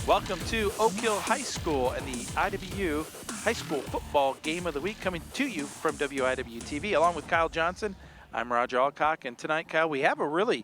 Welcome to Oak Hill High School and the IWU High School Football Game of the Week, coming to you from WIW TV. Along with Kyle Johnson, I'm Roger Alcock, and tonight, Kyle, we have a really,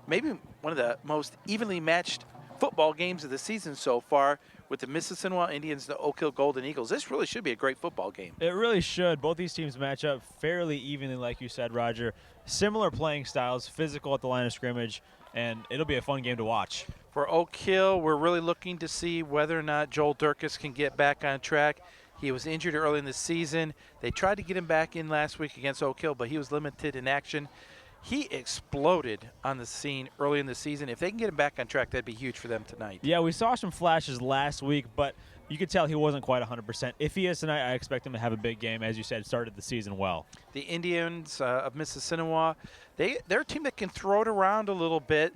maybe one of the most evenly matched football games of the season so far, with the Mississinewa Indians and the Oak Hill Golden Eagles. This really should be a great football game. It really should. Both these teams match up fairly evenly, like you said, Roger. Similar playing styles, physical at the line of scrimmage, and it'll be a fun game to watch. For Oak Hill, we're really looking to see whether or not Joel Durkis can get back on track. He was injured early in the season. They tried to get him back in last week against Oak Hill, but he was limited in action. He exploded on the scene early in the season. If they can get him back on track, that'd be huge for them tonight. Yeah, we saw some flashes last week, but you could tell he wasn't quite 100%. If he is tonight, I expect him to have a big game. As you said, started the season well. The Indians of Mississinewa, they're a team that can throw it around a little bit.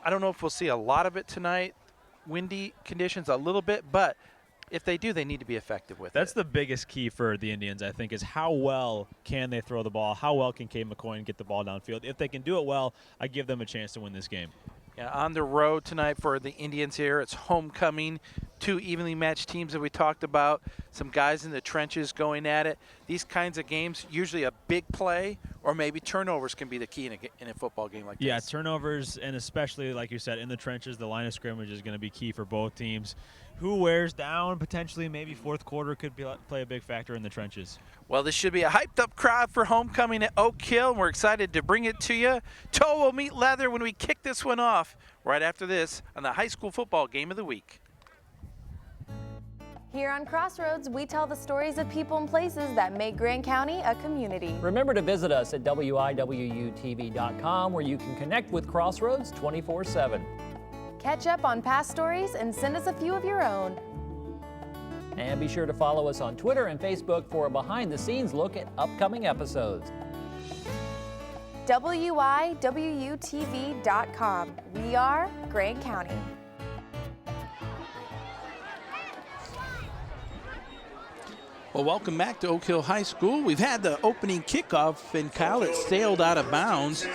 I don't know if we'll see a lot of it tonight. Windy conditions a little bit, but if they do, they need to be effective with it. That's the biggest key for the Indians, I think, is how well can they throw the ball? How well can Cade McCoy get the ball downfield? If they can do it well, I give them a chance to win this game. Yeah, on the road tonight for the Indians here. It's homecoming. Two evenly matched teams that we talked about. Some guys in the trenches going at it. These kinds of games, usually a big play or maybe turnovers can be the key in a football game like this. Yeah, turnovers, and especially, like you said, in the trenches, the line of scrimmage is going to be key for both teams. Who wears down, potentially maybe fourth quarter could play a big factor in the trenches. Well, this should be a hyped-up crowd for homecoming at Oak Hill, and we're excited to bring it to you. Toe will meet leather when we kick this one off right after this on the High School Football Game of the Week. Here on Crossroads, we tell the stories of people and places that make Grant County a community. Remember to visit us at WIWUTV.com, where you can connect with Crossroads 24/7. Catch up on past stories and send us a few of your own. And be sure to follow us on Twitter and Facebook for a behind-the-scenes look at upcoming episodes. WIWUTV.com. We are Grant County. Well, welcome back to Oak Hill High School. We've had the opening kickoff, and Kyle, it sailed out of bounds.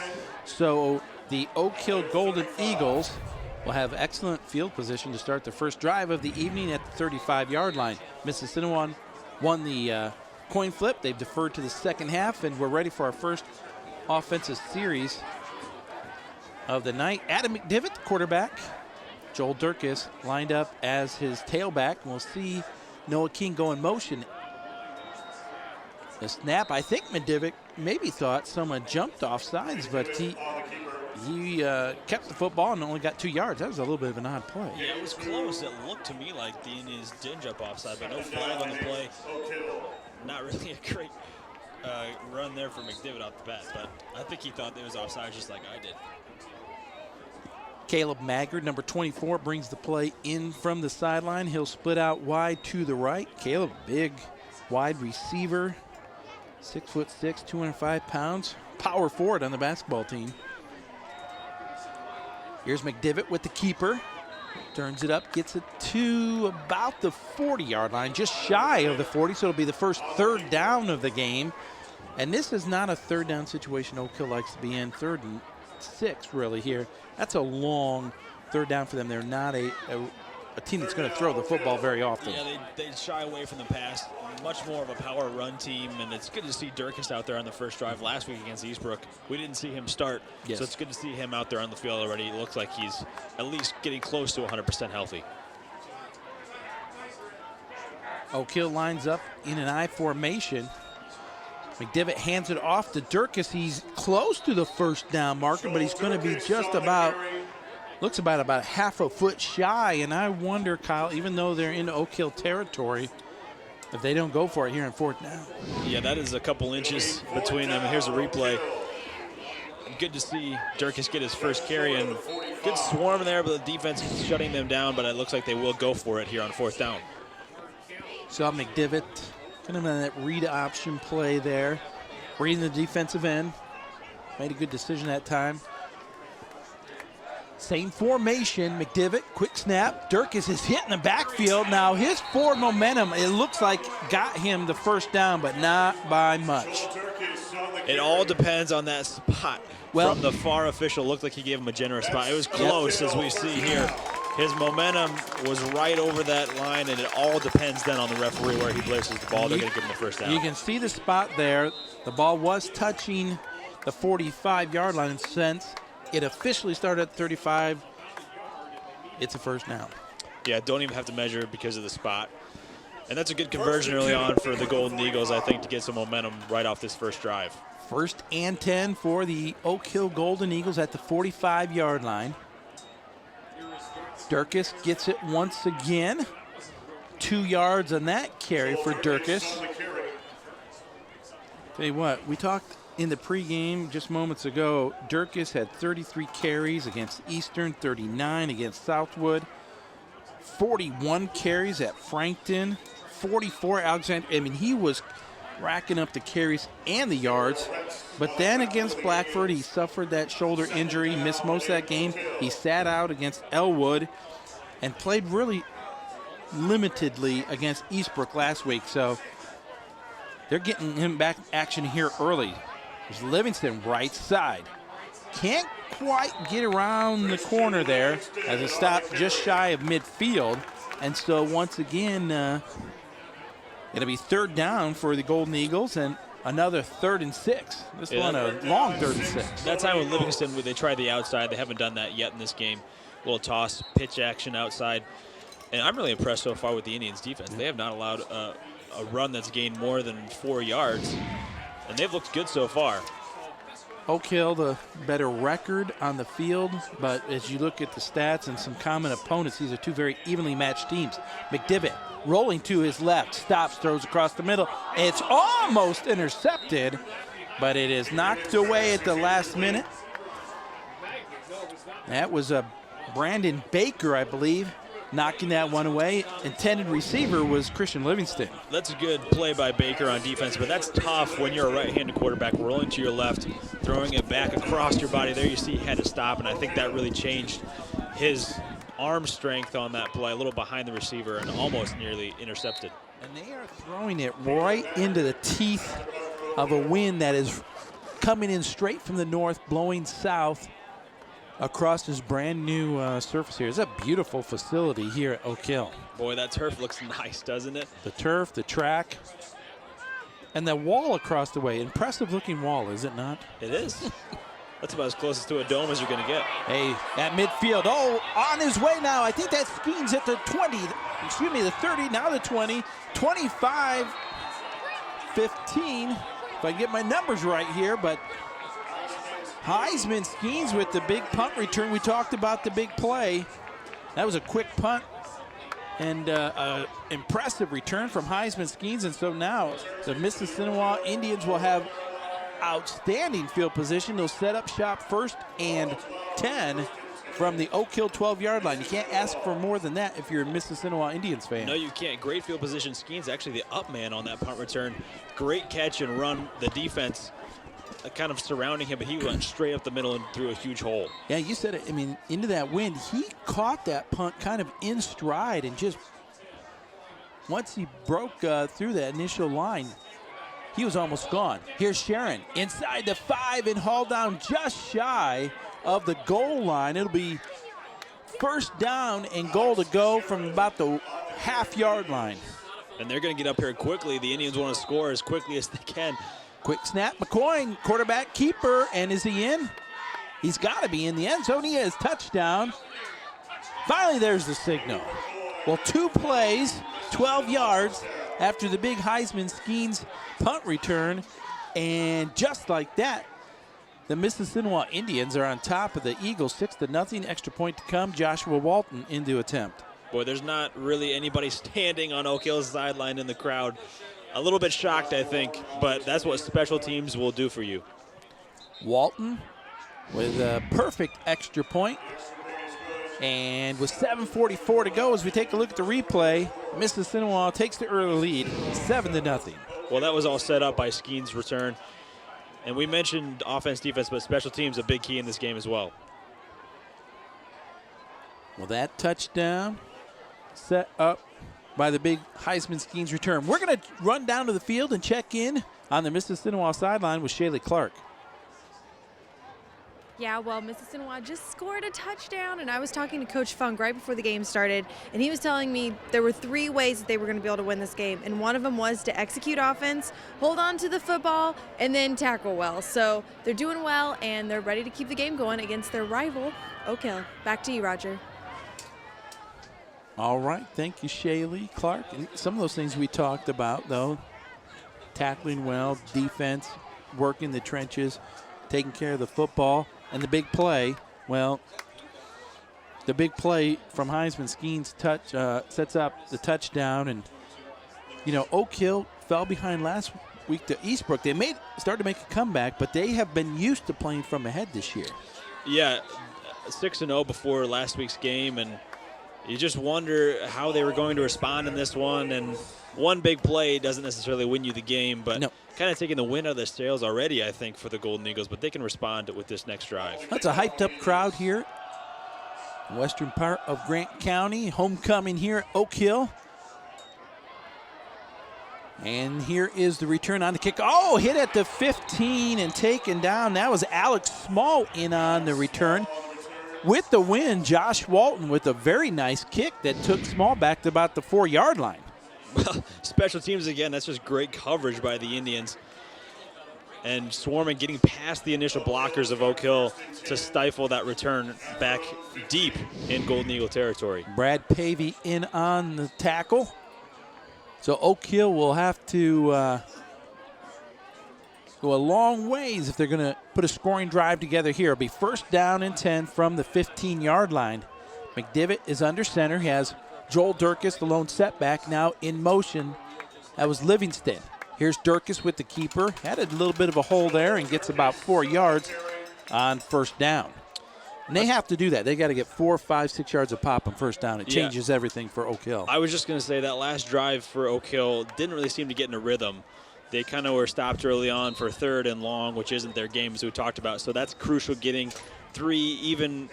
So the Oak Hill Golden Eagles will have excellent field position to start the first drive of the evening at the 35-yard line. Mississinewa won the coin flip. They've deferred to the second half, and we're ready for our first offensive series of the night. Adam McDivitt, quarterback. Joel Durkis lined up as his tailback. We'll see Noah King go in motion. The snap, I think McDivitt maybe thought someone jumped off sides, but he kept the football and only got 2 yards. That was a little bit of an odd play. Yeah, it was close. It looked to me like the Indians did jump offside, but no flag on the play. Not really a great run there for McDivitt off the bat, but I think he thought it was offside just like I did. Caleb Maggard, number 24, brings the play in from the sideline. He'll split out wide to the right. Caleb, big, wide receiver, 6'6", 205 pounds, power forward on the basketball team. Here's McDivitt with the keeper. Turns it up, gets it to about the 40-yard line, just shy of the 40, so it'll be the first third down of the game. And this is not a third down situation Oak Hill likes to be in. 3rd and 6, really, here. That's a long third down for them. They're not a team that's going to throw the football very often. Yeah, they shy away from the pass. Much more of a power run team, and it's good to see Durkis out there on the first drive last week against Eastbrook. We didn't see him start, yes. So it's good to see him out there on the field already. It looks like he's at least getting close to 100% healthy. Oak Hill lines up in an I formation. McDivitt hands it off to Durkis. He's close to the first down marker, but he's going to be just about, looks about half a foot shy. And I wonder, Kyle, even though they're in Oak Hill territory, if they don't go for it here in 4th down. Yeah, that is a couple inches between them. Here's a replay. Good to see Durkis get his first carry, and good swarm there, but the defense is shutting them down, but it looks like they will go for it here on 4th down. Saw McDivitt kind of on that read option play there. Reading the defensive end. Made a good decision that time. Same formation, McDivitt, quick snap. Durkis is hit in the backfield. Now his forward momentum, it looks like got him the first down, but not by much. It all depends on that spot. Well, from the far official, looked like he gave him a generous spot. It was close, as we see here. His momentum was right over that line, and it all depends then on the referee where he places the ball. They're going to give him the first down. You can see the spot there. The ball was touching the 45-yard line. Since it officially started at 35, it's a first down. Yeah, don't even have to measure it because of the spot. And that's a good conversion early on for the Golden Eagles, I think, to get some momentum right off this first drive. First and 10 for the Oak Hill Golden Eagles at the 45-yard line. Durkis gets it once again. 2 yards on that carry for Durkis. Tell you what, we talked in the pregame just moments ago. Durkis had 33 carries against Eastern, 39 against Southwood, 41 carries at Frankton, 44 Alexander. I mean, he was racking up the carries and the yards. But then against Blackford, he suffered that shoulder injury, missed most of that game. He sat out against Elwood and played really limitedly against Eastbrook last week. So they're getting him back in action here early. There's Livingston right side. Can't quite get around the corner there as it stopped just shy of midfield. And so once again, it'll be third down for the Golden Eagles and another 3rd and 6. This one a long 3rd and 6. That time with Livingston, they tried the outside. They haven't done that yet in this game. Little toss, pitch action outside. And I'm really impressed so far with the Indians' defense. They have not allowed a run that's gained more than 4 yards. And they've looked good so far. Oak Hill, the better record on the field, but as you look at the stats and some common opponents, these are two very evenly matched teams. McDivitt rolling to his left, stops, throws across the middle. It's almost intercepted, but it is knocked away at the last minute. That was a Brandon Baker, I believe, knocking that one away. Intended receiver was Christian Livingston. That's a good play by Baker on defense, but that's tough when you're a right-handed quarterback rolling to your left, throwing it back across your body. There you see he had to stop, and I think that really changed his arm strength on that play, a little behind the receiver and almost nearly intercepted. And they are throwing it right into the teeth of a wind that is coming in straight from the north, blowing south across this brand new surface here. It's a beautiful facility here at Oak Hill. Boy, that turf looks nice, doesn't it? The turf, the track, and the wall across the way. Impressive looking wall, is it not? It is. That's about as close to a dome as you're going to get. Hey, at midfield. Oh, on his way now. I think that Skeens at the 20. Excuse me, the 30, now the 20. 25, 15. If I get my numbers right here, but Heisman Skeens with the big punt return. We talked about the big play. That was a quick punt and impressive return from Heisman Skeens. And so now the Mississinewa Indians will have outstanding field position. They'll set up shop 1st and 10 from the Oak Hill 12-yard line. You can't ask for more than that if you're a Mississinewa Indians fan. No, you can't. Great field position. Skeens actually the up man on that punt return. Great catch and run. The defense kind of surrounding him, but he went straight up the middle and threw a huge hole. Yeah, you said it. I mean, into that wind, he caught that punt kind of in stride and just once he broke through that initial line, he was almost gone. Here's Sharon inside the 5 and hauled down just shy of the goal line. It'll be first down and goal to go from about the half-yard line. And they're going to get up here quickly. The Indians want to score as quickly as they can. Quick snap, McCoy, quarterback keeper, and is he in? He's got to be in the end zone. He is touchdown. Finally, there's the signal. Well, 2 plays, 12 yards after the big Heisman Skeens punt return, and just like that, the Mississinewa Indians are on top of the Eagles, 6-0. Extra point to come. Joshua Walton into attempt. Boy, there's not really anybody standing on Oak Hill's sideline in the crowd. A little bit shocked, I think, but that's what special teams will do for you. Walton with a perfect extra point. And with 7:44 to go, as we take a look at the replay, Mississinewa takes the early lead, 7-0. Well, that was all set up by Skeens' return. And we mentioned offense, defense, but special teams a big key in this game as well. Well, that touchdown set up by the big Heisman Skeens return. We're going to run down to the field and check in on the Mississinewa sideline with Shaylee Clark. Yeah, well, Mississinewa just scored a touchdown, and I was talking to Coach Funk right before the game started, and he was telling me there were 3 ways that they were going to be able to win this game, and one of them was to execute offense, hold on to the football, and then tackle well. So they're doing well, and they're ready to keep the game going against their rival, Oak Hill. Back to you, Roger. All right, thank you, Shaylee Clark. And some of those things we talked about, though, tackling well, defense, working the trenches, taking care of the football, and the big play. Well, the big play from Heisman Skeen's touch sets up the touchdown. And, you know, Oak Hill fell behind last week to Eastbrook. They started to make a comeback, but they have been used to playing from ahead this year. Yeah, 6-0 before last week's game, and you just wonder how they were going to respond in this one. And one big play doesn't necessarily win you the game, but kind of taking the wind out of their sails already, I think, for the Golden Eagles. But they can respond with this next drive. That's a hyped-up crowd here. Western part of Grant County. Homecoming here at Oak Hill. And here is the return on the kick. Oh, hit at the 15 and taken down. That was Alex Small in on the return. With the win, Josh Walton with a very nice kick that took Small back to about the 4-yard line. Well, special teams again, that's just great coverage by the Indians. And swarming, getting past the initial blockers of Oak Hill to stifle that return back deep in Golden Eagle territory. Brad Pavey in on the tackle. So Oak Hill will have to go a long ways if they're going to put a scoring drive together here. It'll be 1st down and 10 from the 15-yard line. McDivitt is under center. He has Joel Durkis, the lone setback, now in motion. That was Livingston. Here's Durkis with the keeper. Had a little bit of a hole there and gets about 4 yards on 1st down. And they have to do that. They got to get 4, 5, 6 yards of pop on 1st down. It changes everything for Oak Hill. I was just going to say that last drive for Oak Hill didn't really seem to get in a rhythm. They kind of were stopped early on for 3rd and long, which isn't their game, as we talked about. So that's crucial, getting 3, even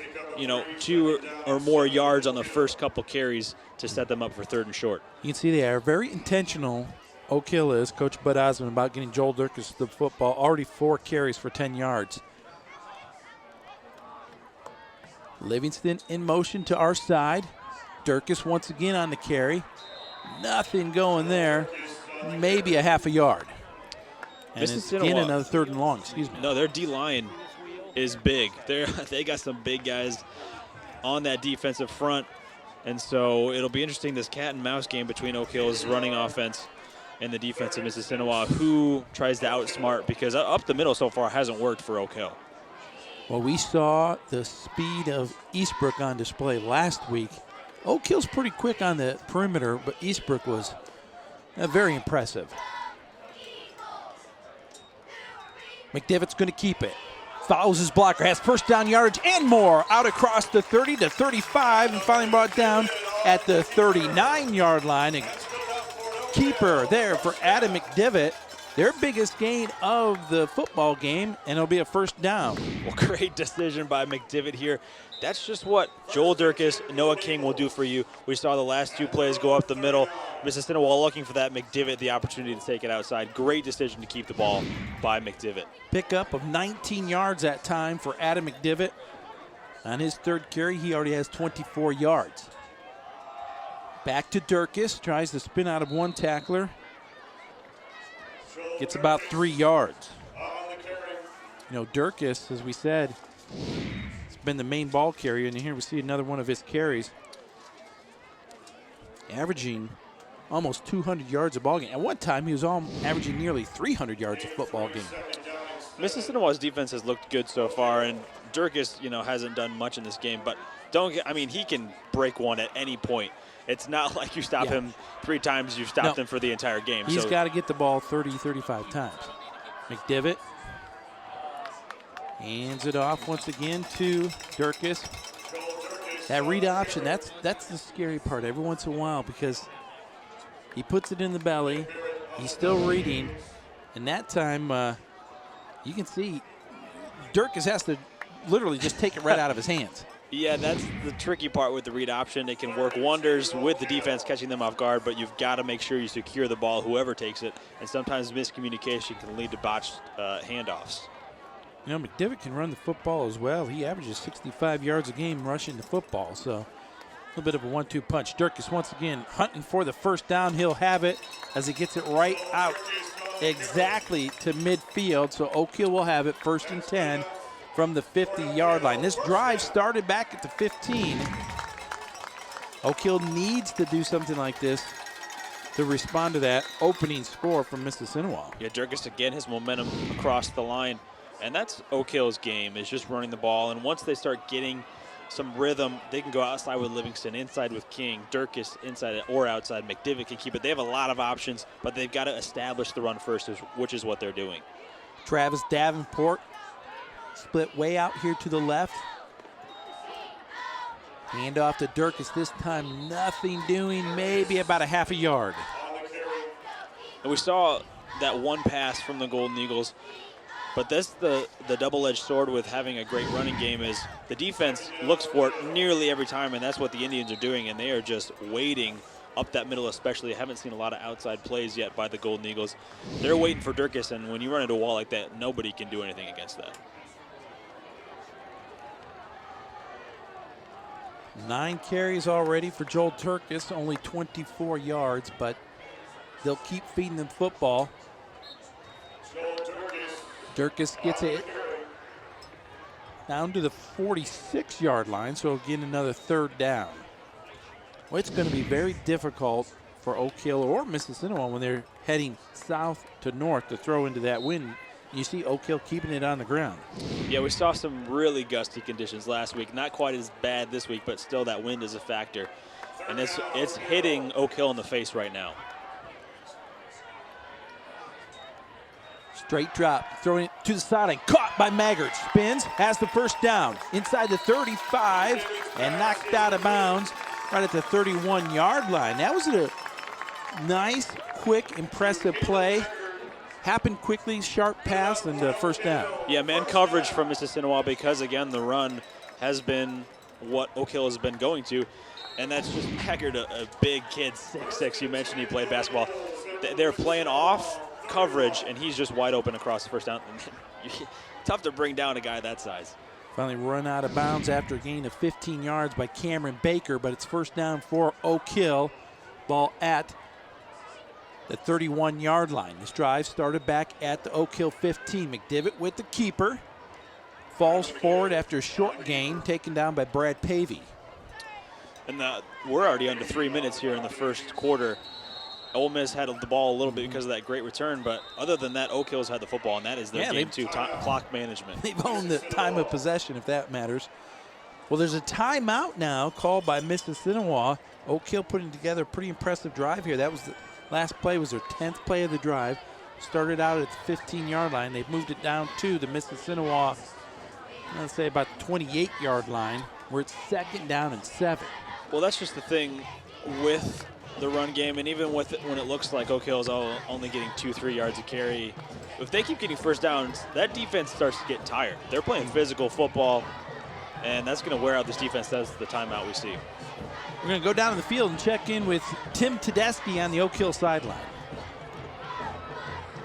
2 or more yards on the first couple carries to set them up for 3rd and short. You can see they are very intentional. Oak Hill is, Coach Bud Osmond, about getting Joel Durkis the football. Already 4 carries for 10 yards. Livingston in motion to our side. Durkis once again on the carry. Nothing going there. Maybe a half a yard. And it's again another 3rd and long. Excuse me. No, their D-line is big. They got some big guys on that defensive front. And so it'll be interesting, this cat and mouse game between Oak Hill's running offense and the defense of Mississinewa, who tries to outsmart, because up the middle so far hasn't worked for Oak Hill. Well, we saw the speed of Eastbrook on display last week. Oak Hill's pretty quick on the perimeter, but Eastbrook was very impressive. McDivitt's going to keep it. Follows his blocker, has 1st down yards and more, out across the 30 to 35, and finally brought down at the 39-yard line. A keeper there for Adam McDivitt. Their biggest gain of the football game, and it'll be a 1st down. Well, great decision by McDivitt here. That's just what Joel Durkis, Noah King will do for you. We saw the last 2 plays go up the middle. Mississinewa looking for that McDivitt, the opportunity to take it outside. Great decision to keep the ball by McDivitt. Pickup of 19 yards that time for Adam McDivitt. On his 3rd carry, he already has 24 yards. Back to Durkis, tries to spin out of one tackler. Gets about 3 yards. Durkis, as we said, has been the main ball carrier, and here we see another one of his carries. Averaging almost 200 yards a ball game. At one time, he was averaging nearly 300 yards a football game. Mississinewa's defense has looked good so far, and Durkis, hasn't done much in this game, but he can break one at any point. It's not like you stop him 3 times, you've stopped him for the entire game. He's got to get the ball 30, 35 times. McDivitt hands it off once again to Durkis. That read option, that's the scary part every once in a while, because he puts it in the belly, he's still reading, and that time you can see Durkis has to literally just take it right out of his hands. Yeah, that's the tricky part with the read option. It can work wonders with the defense catching them off guard, but you've got to make sure you secure the ball, whoever takes it, and sometimes miscommunication can lead to botched handoffs. You know, McDivitt can run the football as well. He averages 65 yards a game rushing the football, so a little bit of a 1-2 punch. Durkis once again hunting for the first down. He'll have it as he gets it right out exactly to midfield. So Oak Hill will have it 1st and 10 from the 50-yard line. This drive started back at the 15. Oak Hill needs to do something like this to respond to that opening score from Mississinewa. Yeah, Durkis again, his momentum across the line. And that's Oak Hill's game, is just running the ball. And once they start getting some rhythm, they can go outside with Livingston, inside with King, Durkis inside or outside. McDivitt can keep it. They have a lot of options, but they've got to establish the run first, which is what they're doing. Travis Davenport split way out here to the left. Hand off to Durkis this time, nothing doing, maybe about a half a yard. And we saw that one pass from the Golden Eagles. But that's the double-edged sword with having a great running game is the defense looks for it nearly every time, and that's what the Indians are doing, and they are just waiting up that middle especially. I haven't seen a lot of outside plays yet by the Golden Eagles. They're waiting for Durkis, and when you run into a wall like that, nobody can do anything against that. 9 carries already for Joel Durkis, only 24 yards, but they'll keep feeding them football. Durkis gets it down to the 46-yard line, so again, another 3rd down. Well, it's going to be very difficult for Oak Hill or Mississinewa when they're heading south to north to throw into that wind. You see Oak Hill keeping it on the ground. Yeah, we saw some really gusty conditions last week. Not quite as bad this week, but still that wind is a factor. And it's hitting Oak Hill in the face right now. Straight drop, throwing it to the sideline, caught by Maggart, spins, has the first down, inside the 35, and knocked out of bounds right at the 31-yard line. That was a nice, quick, impressive play. Happened quickly, sharp pass, and first down. Yeah, man coverage from Mississinewa because, again, the run has been what Oak Hill has been going to, and that's just Maggart, a big kid, 6'6". You mentioned he played basketball. They're playing off coverage, and he's just wide open across the first down. Tough to bring down a guy that size. Finally run out of bounds after a gain of 15 yards by Cameron Baker, but it's first down for Oak Hill. Ball at the 31-yard line. This drive started back at the Oak Hill 15. McDivitt with the keeper. Falls forward after a short gain, taken down by Brad Pavey. And we're already under 3 minutes here in the first quarter. Ole Miss had the ball a little bit because of that great return, but other than that, Oak Hill's had the football, and that is their game too, clock management. They've owned the time of possession, if that matters. Well, there's a timeout now called by Mississinewa. Oak Hill putting together a pretty impressive drive here. That was the last play, was their 10th play of the drive. Started out at the 15-yard line. They've moved it down to the Mississinewa, let's say about the 28-yard line, where it's 2nd down and 7. Well, that's just the thing with the run game, and even with it, when it looks like Oak Hill's only getting 2-3 yards a carry, if they keep getting first downs, that defense starts to get tired. They're playing physical football, and that's going to wear out this defense. That's the timeout we see. We're going to go down to the field and check in with Tim Tedeschi on the Oak Hill sideline.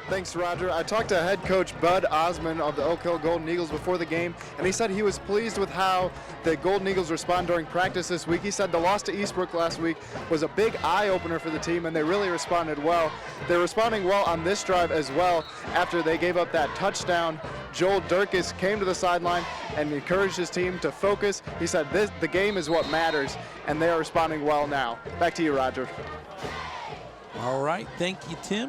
Thanks, Roger. I talked to head coach Bud Osmond of the Oak Hill Golden Eagles before the game, and he said he was pleased with how the Golden Eagles respond during practice this week. He said the loss to Eastbrook last week was a big eye-opener for the team, and they really responded well. They're responding well on this drive as well. After they gave up that touchdown, Joel Durkis came to the sideline and encouraged his team to focus. He said the game is what matters, and they are responding well now. Back to you, Roger. All right, thank you, Tim.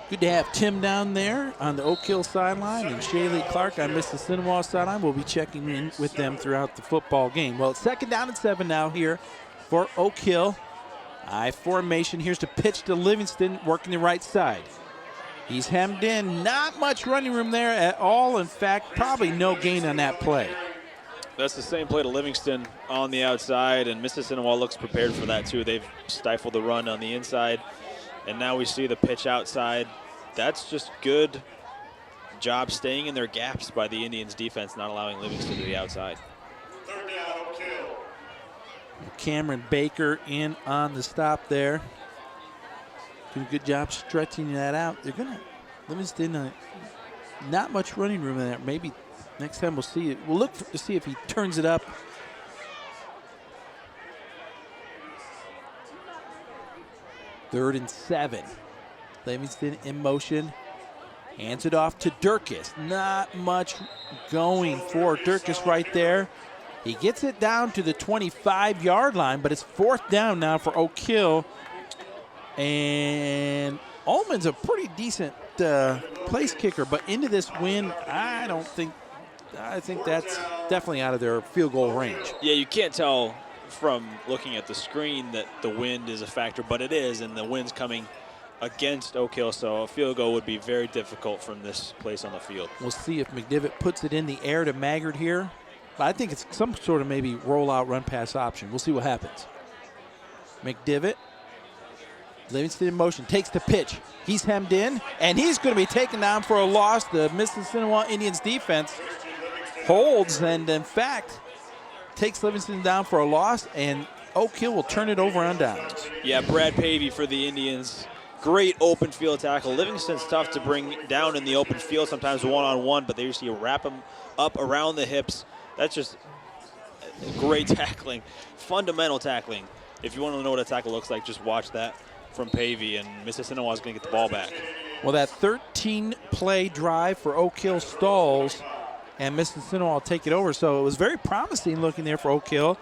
Good to have Tim down there on the Oak Hill sideline and Shaylee Clark on Mississinewa sideline. We'll be checking in with them throughout the football game. Well, it's 2nd down and 7 now here for Oak Hill. I formation. Here's the pitch to Livingston, working the right side. He's hemmed in. Not much running room there at all. In fact, probably no gain on that play. That's the same play to Livingston on the outside, and Mississinewa looks prepared for that too. They've stifled the run on the inside, and now we see the pitch outside. That's just good job staying in their gaps by the Indians defense, not allowing Livingston to the outside. Cameron Baker in on the stop there. Doing a good job stretching that out. They're going to, Livingston not much running room in there. Maybe next time we'll see it. We'll look to see if he turns it up. Third and 7. Livingston in motion. Hands it off to Durkis. Not much going for Durkis right there. He gets it down to the 25-yard line, but it's 4th down now for Oak Hill. And Ullman's a pretty decent place kicker, but into this win, I think that's definitely out of their field goal range. Yeah, you can't tell from looking at the screen that the wind is a factor, but it is, and the wind's coming against Oak Hill, so a field goal would be very difficult from this place on the field. We'll see if McDivitt puts it in the air to Maggard here. But I think it's some sort of maybe rollout run-pass option. We'll see what happens. McDivitt, Livingston in motion, takes the pitch. He's hemmed in, and he's going to be taken down for a loss. The Mississinewa Indians defense holds and, in fact, takes Livingston down for a loss, and Oak Hill will turn it over on downs. Yeah, Brad Pavey for the Indians. Great open field tackle. Livingston's tough to bring down in the open field, sometimes one-on-one, but they usually wrap him up around the hips. That's just great tackling, fundamental tackling. If you want to know what a tackle looks like, just watch that from Pavey, and Mississinewa is going to get the ball back. Well, that 13-play drive for Oak Hill stalls, and Mississinewa will take it over. So it was very promising looking there for Oak Hill.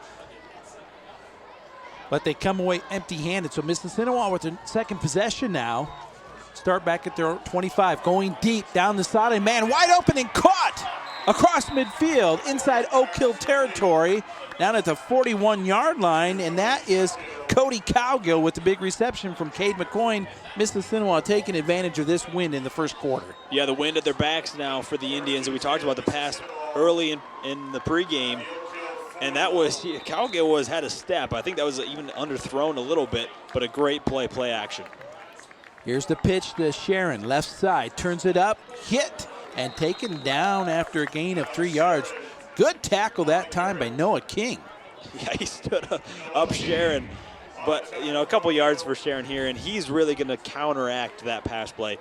But they come away empty-handed. So Mississinewa with their second possession now. Start back at their 25, going deep down the sideline. Man, wide open and caught across midfield inside Oak Hill territory down at the 41-yard line. And that is Cody Cowgill with the big reception from Cade McCoy. Mississinewa taking advantage of this win in the first quarter. Yeah, the wind at their backs now for the Indians. And we talked about the pass early in the pregame. And that was, Cowgill had a step. I think that was even underthrown a little bit, but a great play action. Here's the pitch to Sharon, left side, turns it up, hit, and taken down after a gain of 3 yards. Good tackle that time by Noah King. Yeah, he stood up Sharon, but, a couple yards for Sharon here, and he's really going to counteract that pass play.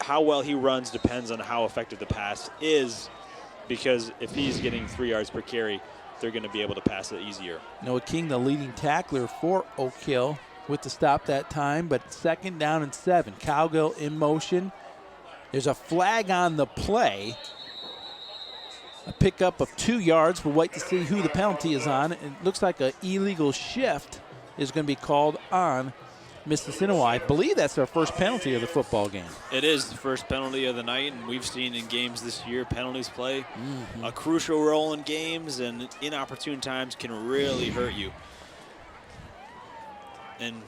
How well he runs depends on how effective the pass is, because if he's getting 3 yards per carry, they're going to be able to pass it easier. Noah King, the leading tackler for Oak Hill, with the stop that time, but 2nd down and 7. Cowgill in motion. There's a flag on the play. A pickup of 2 yards. We'll wait to see who the penalty is on. It looks like an illegal shift is going to be called on Mississinewa. I believe that's their first penalty of the football game. It is the first penalty of the night, and we've seen in games this year penalties play a crucial role in games, and inopportune times can really hurt you. And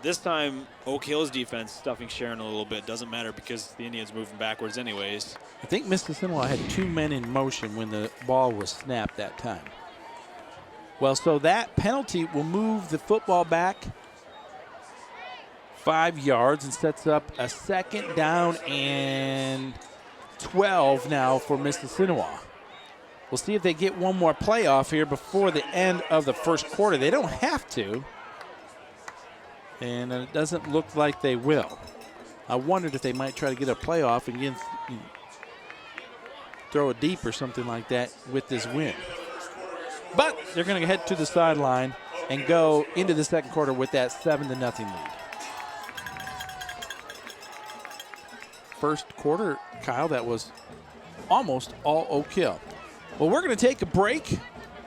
this time, Oak Hill's defense stuffing Sharon a little bit. Doesn't matter because the Indians moving backwards anyways. I think Mississinewa had 2 men in motion when the ball was snapped that time. Well, so that penalty will move the football back 5 yards and sets up a 2nd down and 12 now for Mississinewa. We'll see if they get one more playoff here before the end of the first quarter. They don't have to, and it doesn't look like they will. I wondered if they might try to get a playoff and get, throw it deep or something like that with this win. But they're going to head to the sideline and go into the second quarter with that 7-0 lead. First quarter, Kyle, that was almost all Oak Hill. Well, we're going to take a break,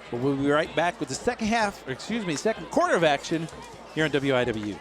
but we'll be right back with the second quarter of action here on WIW.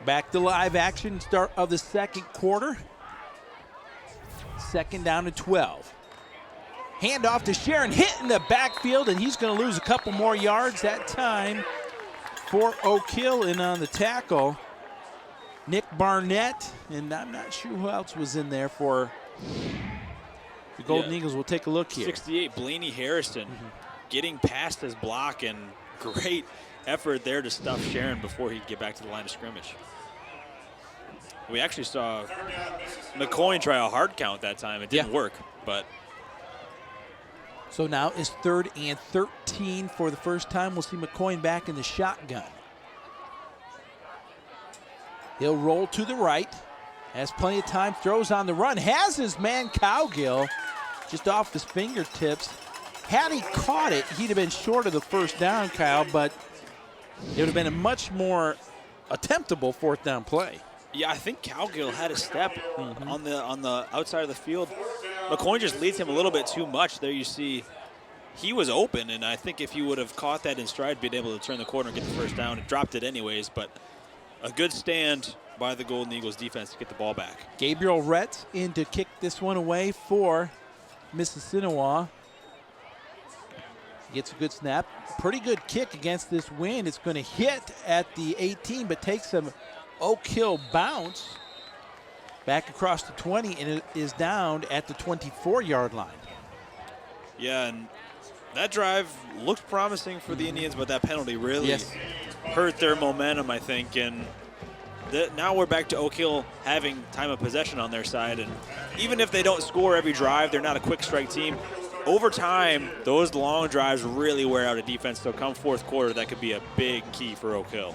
Back to live action, start of the second quarter. Second down and 12. Handoff to Sharon, hit in the backfield, and he's going to lose a couple more yards that time for Oak Hill. And on the tackle, Nick Barnett, and I'm not sure who else was in there for the Golden Eagles. We'll take a look here. 68, Blaney Harrison, getting past his block, and great effort there to stuff Sharon before he'd get back to the line of scrimmage. We actually saw McCoy try a hard count that time. It didn't work, but. So now it's 3rd and 13 for the first time. We'll see McCoy back in the shotgun. He'll roll to the right. Has plenty of time, throws on the run. Has his man Cowgill just off his fingertips. Had he caught it, he'd have been short of the first down, Kyle, but it would have been a much more attemptable 4th down play. Yeah, I think Cowgill had a step on the outside of the field. McCoy just leads him a little bit too much. There you see he was open, and I think if he would have caught that in stride, been able to turn the corner and get the first down, it dropped it anyways, but a good stand by the Golden Eagles defense to get the ball back. Gabriel Rett in to kick this one away for Mississinewa. Gets a good snap. Pretty good kick against this wind. It's going to hit at the 18, but takes some Oak Hill bounce back across the 20, and it is down at the 24-yard line. Yeah, and that drive looked promising for the Indians, but that penalty really hurt their momentum, I think. And now we're back to Oak Hill having time of possession on their side. And even if they don't score every drive, they're not a quick strike team. Over time, those long drives really wear out a defense. So come 4th quarter, that could be a big key for Oak Hill.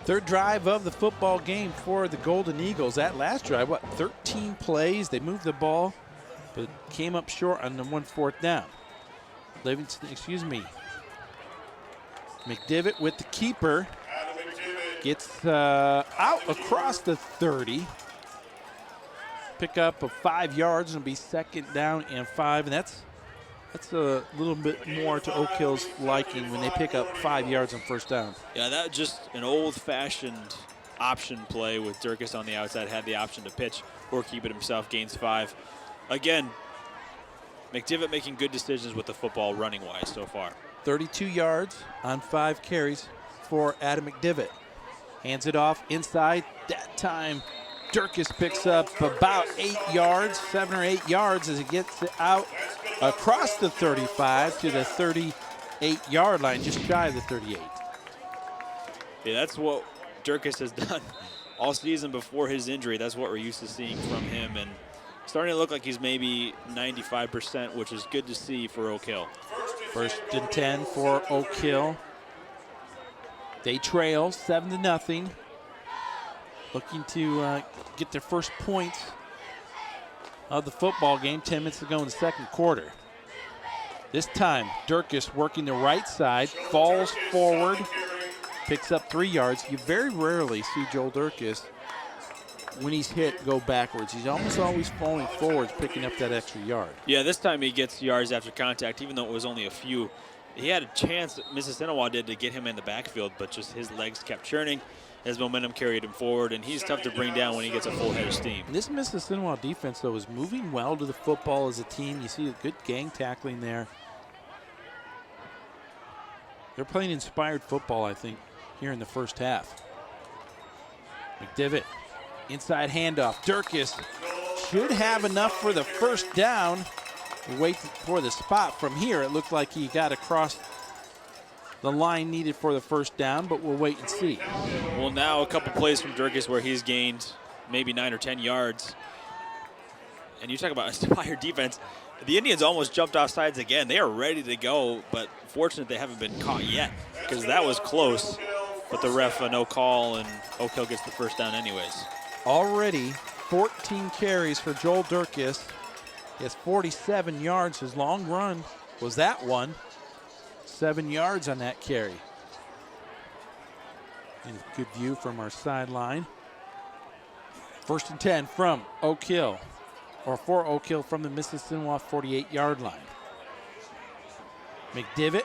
3rd drive of the football game for the Golden Eagles. That last drive, 13 plays. They moved the ball, but came up short on the 4th down. McDivitt with the keeper. Gets out across the 30. Pick up of 5 yards and be 2nd down and 5. And that's a little bit more to Oak Hill's liking when they pick up 5 yards on 1st down. Yeah, that just an old-fashioned option play with Durkis on the outside. Had the option to pitch or keep it himself, gains 5. Again, McDivitt making good decisions with the football running-wise so far. 32 yards on 5 carries for Adam McDivitt. Hands it off inside. That time, Durkis picks up about 8 yards, 7 or 8 yards as he gets it out across the 35 to the 38-yard line, just shy of the 38. Yeah, that's what Durkis has done all season before his injury. That's what we're used to seeing from him, and starting to look like he's maybe 95%, which is good to see for Oak Hill. 1st and 10 for Oak Hill. They trail 7-0. Looking to get their first points of the football game. 10 minutes to go in the 2nd quarter. This time, Durkis working the right side, falls forward, picks up 3 yards. You very rarely see Joel Durkis, when he's hit, go backwards. He's almost always falling forwards, picking up that extra yard. Yeah, this time he gets yards after contact, even though it was only a few. He had a chance, Mississinewa did, to get him in the backfield, but just his legs kept churning. His momentum carried him forward, and he's tough to bring down when he gets a full head of steam. And this Mississinewa defense, though, is moving well to the football as a team. You see a good gang tackling there. They're playing inspired football, I think, here in the 1st half. McDivitt, inside handoff. Durkis should have enough for the 1st down. We'll wait for the spot from here. It looked like he got across the line needed for the 1st down, but we'll wait and see. Well, now a couple plays from Durkis where he's gained maybe 9 or 10 yards. And you talk about inspired defense. The Indians almost jumped off sides again. They are ready to go, but fortunate they haven't been caught yet because that was close. But the ref, no call, and Oak Hill gets the 1st down anyways. Already 14 carries for Joel Durkis. He has 47 yards. His long run was that one. 7 yards on that carry. And a good view from our sideline. 1st and 10 from Oak Hill, or for Oak Hill from the Mississinewa 48-yard line. McDivitt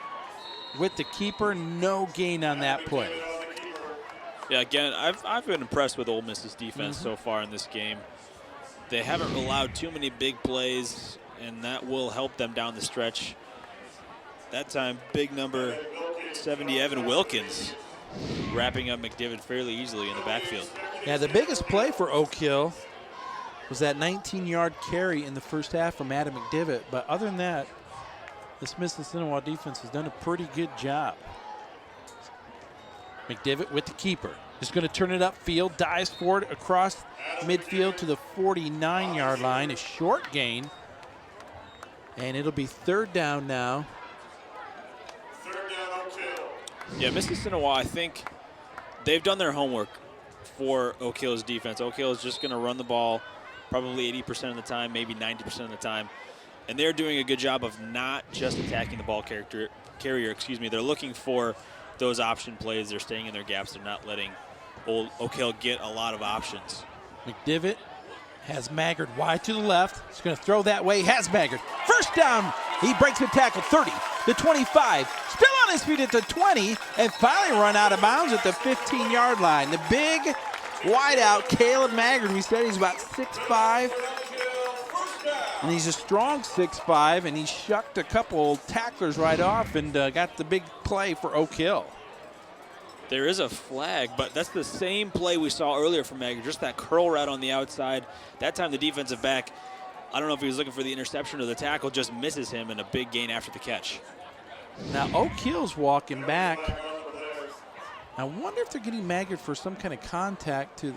with the keeper, no gain on that play. Yeah, again, I've been impressed with Ole Miss's defense so far in this game. They haven't allowed too many big plays, and that will help them down the stretch. That time, big number 70, Evan Wilkins, wrapping up McDivitt fairly easily in the backfield. Yeah, the biggest play for Oak Hill was that 19-yard carry in the first half from Adam McDivitt. But other than that, this Mississinewa defense has done a pretty good job. McDivitt with the keeper. Just going to turn it upfield, dives forward across midfield to the 49-yard line. A short gain. And it'll be third down now. Yeah, Mississinewa, I think they've done their homework for Oak Hill's defense. Oak Hill is just going to run the ball probably 80% of the time, maybe 90% of the time. And they're doing a good job of not just attacking the ball carrier. They're looking for those option plays. They're staying in their gaps. They're not letting Oak Hill get a lot of options. McDivitt has Maggard wide to the left. He's going to throw that way. Has Maggard. First down. He breaks the tackle. 30, the 25. Still on his feet at the 20. And finally run out of bounds at the 15-yard line. The big wideout, Caleb Maggard. We said he's about 6'5". And he's a strong 6'5", and he shucked a couple tacklers right off and got the big play for Oak Hill. There is a flag, but that's the same play we saw earlier from Maggard, just that curl route on the outside. That time the defensive back, I don't know if he was looking for the interception or the tackle, just misses him, and a big gain after the catch. Now Oak Hill's walking back. I wonder if they're getting Maggard for some kind of contact to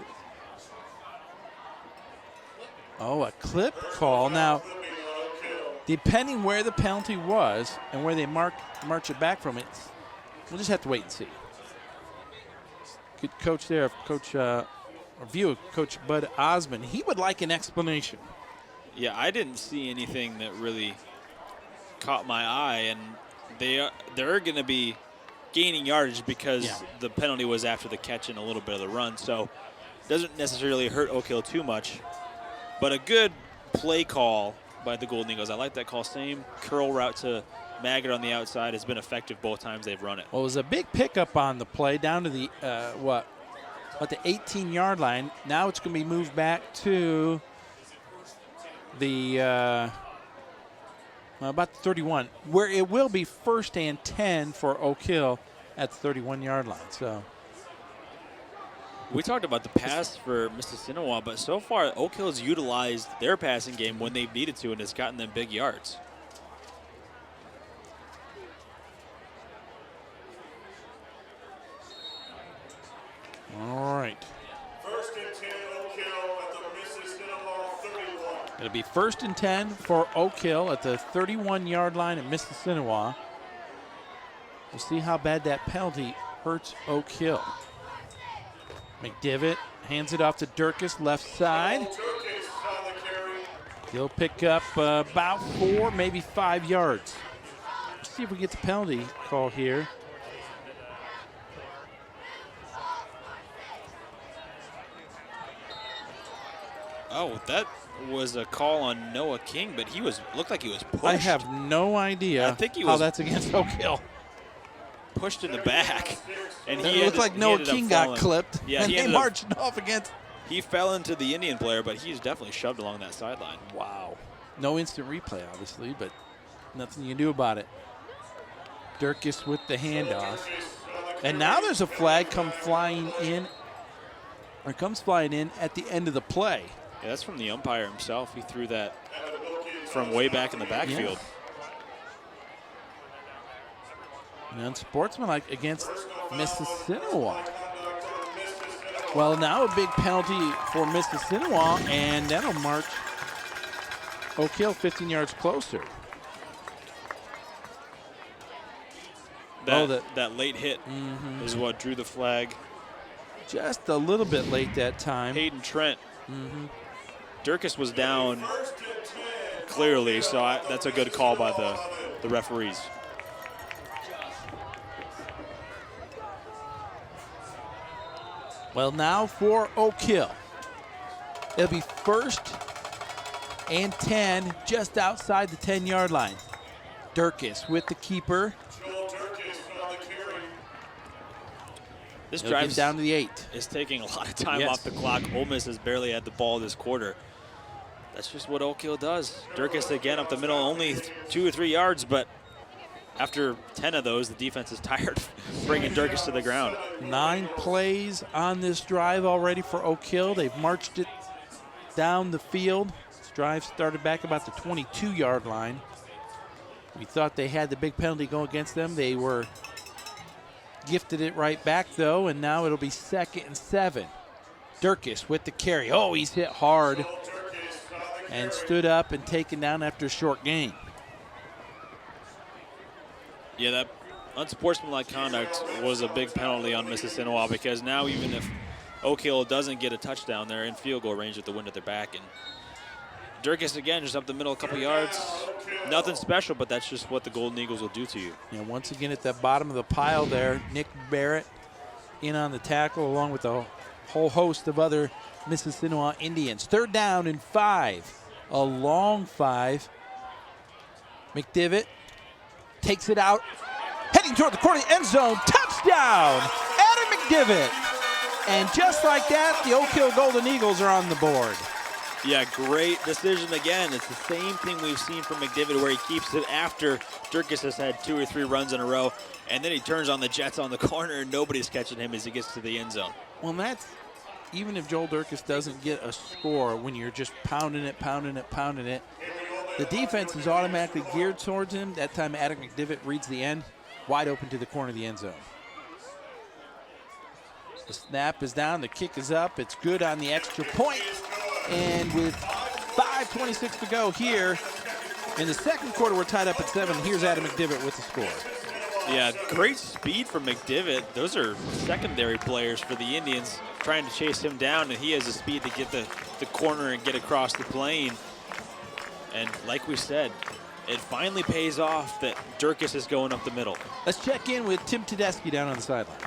a clip call. Now, depending where the penalty was and where they march it back from it, we'll just have to wait and see. Good coach there, review of Coach Bud Osmond. He would like an explanation. Yeah, I didn't see anything that really caught my eye, and they're going to be gaining yardage because the penalty was after the catch and a little bit of the run, so it doesn't necessarily hurt Oak Hill too much. But a good play call by the Golden Eagles. I like that call. Same curl route to Maggard on the outside has been effective both times they've run it. Well, it was a big pickup on the play down to the, the 18-yard line. Now it's going to be moved back to the about the 31, where it will be 1st and 10 for Oak Hill at the 31-yard line. So we talked about the pass for Mississinewa, but so far Oak Hill has utilized their passing game when they've needed to, and it's gotten them big yards. All right. 1st and 10, Oak Hill at the Mississinewa 31. It'll be 1st and 10 for Oak Hill at the 31-yard line at Mississinewa. We'll see how bad that penalty hurts Oak Hill. McDivitt hands it off to Durkis, left side. He'll pick up about 4, maybe 5 yards. Let's see if we get the penalty call here. Oh, that was a call on Noah King, but looked like he was pushed. I have no idea I think he how was that's against Oak Hill. pushed in the back. And It looked like Noah King got clipped, Yeah, and they marched off against. He fell into the Indian player, but he's definitely shoved along that sideline. Wow. No instant replay, obviously, but nothing you can do about it. Durkis with the handoff. And now there's a flag comes flying in at the end of the play. Yeah, that's from the umpire himself. He threw that from way back in the backfield. And unsportsmanlike against Mississinewa. Well, now a big penalty for Mississinewa, and that'll march Oak Hill 15 yards closer. That late hit is what drew the flag. Just a little bit late that time. Hayden Trent. Durkis was down clearly, so that's a good call by the referees. Well, now for Oak Hill. It'll be 1st and 10 just outside the 10-yard line. Durkis with the keeper. This It'll drive get down to the 8. is taking a lot of time Yes. off the clock. Ole Miss has barely had the ball this quarter. That's just what Oak Hill does. Durkis again up the middle, only 2 or 3 yards, but after 10 of those, the defense is tired bringing Durkis to the ground. 9 plays on this drive already for Oak Hill. They've marched it down the field. This drive started back about the 22-yard line. We thought they had the big penalty go against them. They were gifted it right back, though, and now it'll be 2nd and 7. Durkis with the carry. Oh, he's hit hard and stood up and taken down after a short gain. Yeah, that unsportsmanlike conduct was a big penalty on Mississinewa, because now even if Oak Hill doesn't get a touchdown, they're in field goal range with the wind at their back. And Durkis again just up the middle a couple yards. Nothing special, but that's just what the Golden Eagles will do to you. Once again at the bottom of the pile there, Nick Barrett in on the tackle along with a whole host of other Mississinewa Indians. 3rd down and 5. A long 5. McDivitt takes it out, heading toward the corner of the end zone. Touchdown, Adam McDivitt. And just like that, the Oak Hill Golden Eagles are on the board. Yeah, great decision again. It's the same thing we've seen from McDivitt, where he keeps it after Durkis has had 2 or 3 runs in a row, and then he turns on the Jets on the corner, and nobody's catching him as he gets to the end zone. Well, that's, even if Joel Durkis doesn't get a score, when you're just pounding it, the defense is automatically geared towards him. That time Adam McDivitt reads the end, wide open to the corner of the end zone. The snap is down, the kick is up, it's good on the extra point. And with 5:26 to go here in the second quarter, we're tied up at 7. Here's Adam McDivitt with the score. Yeah, great speed from McDivitt. Those are secondary players for the Indians trying to chase him down, and he has the speed to get the corner and get across the plane. And like we said, it finally pays off that Durkis is going up the middle. Let's check in with Tim Tedeschi down on the sideline.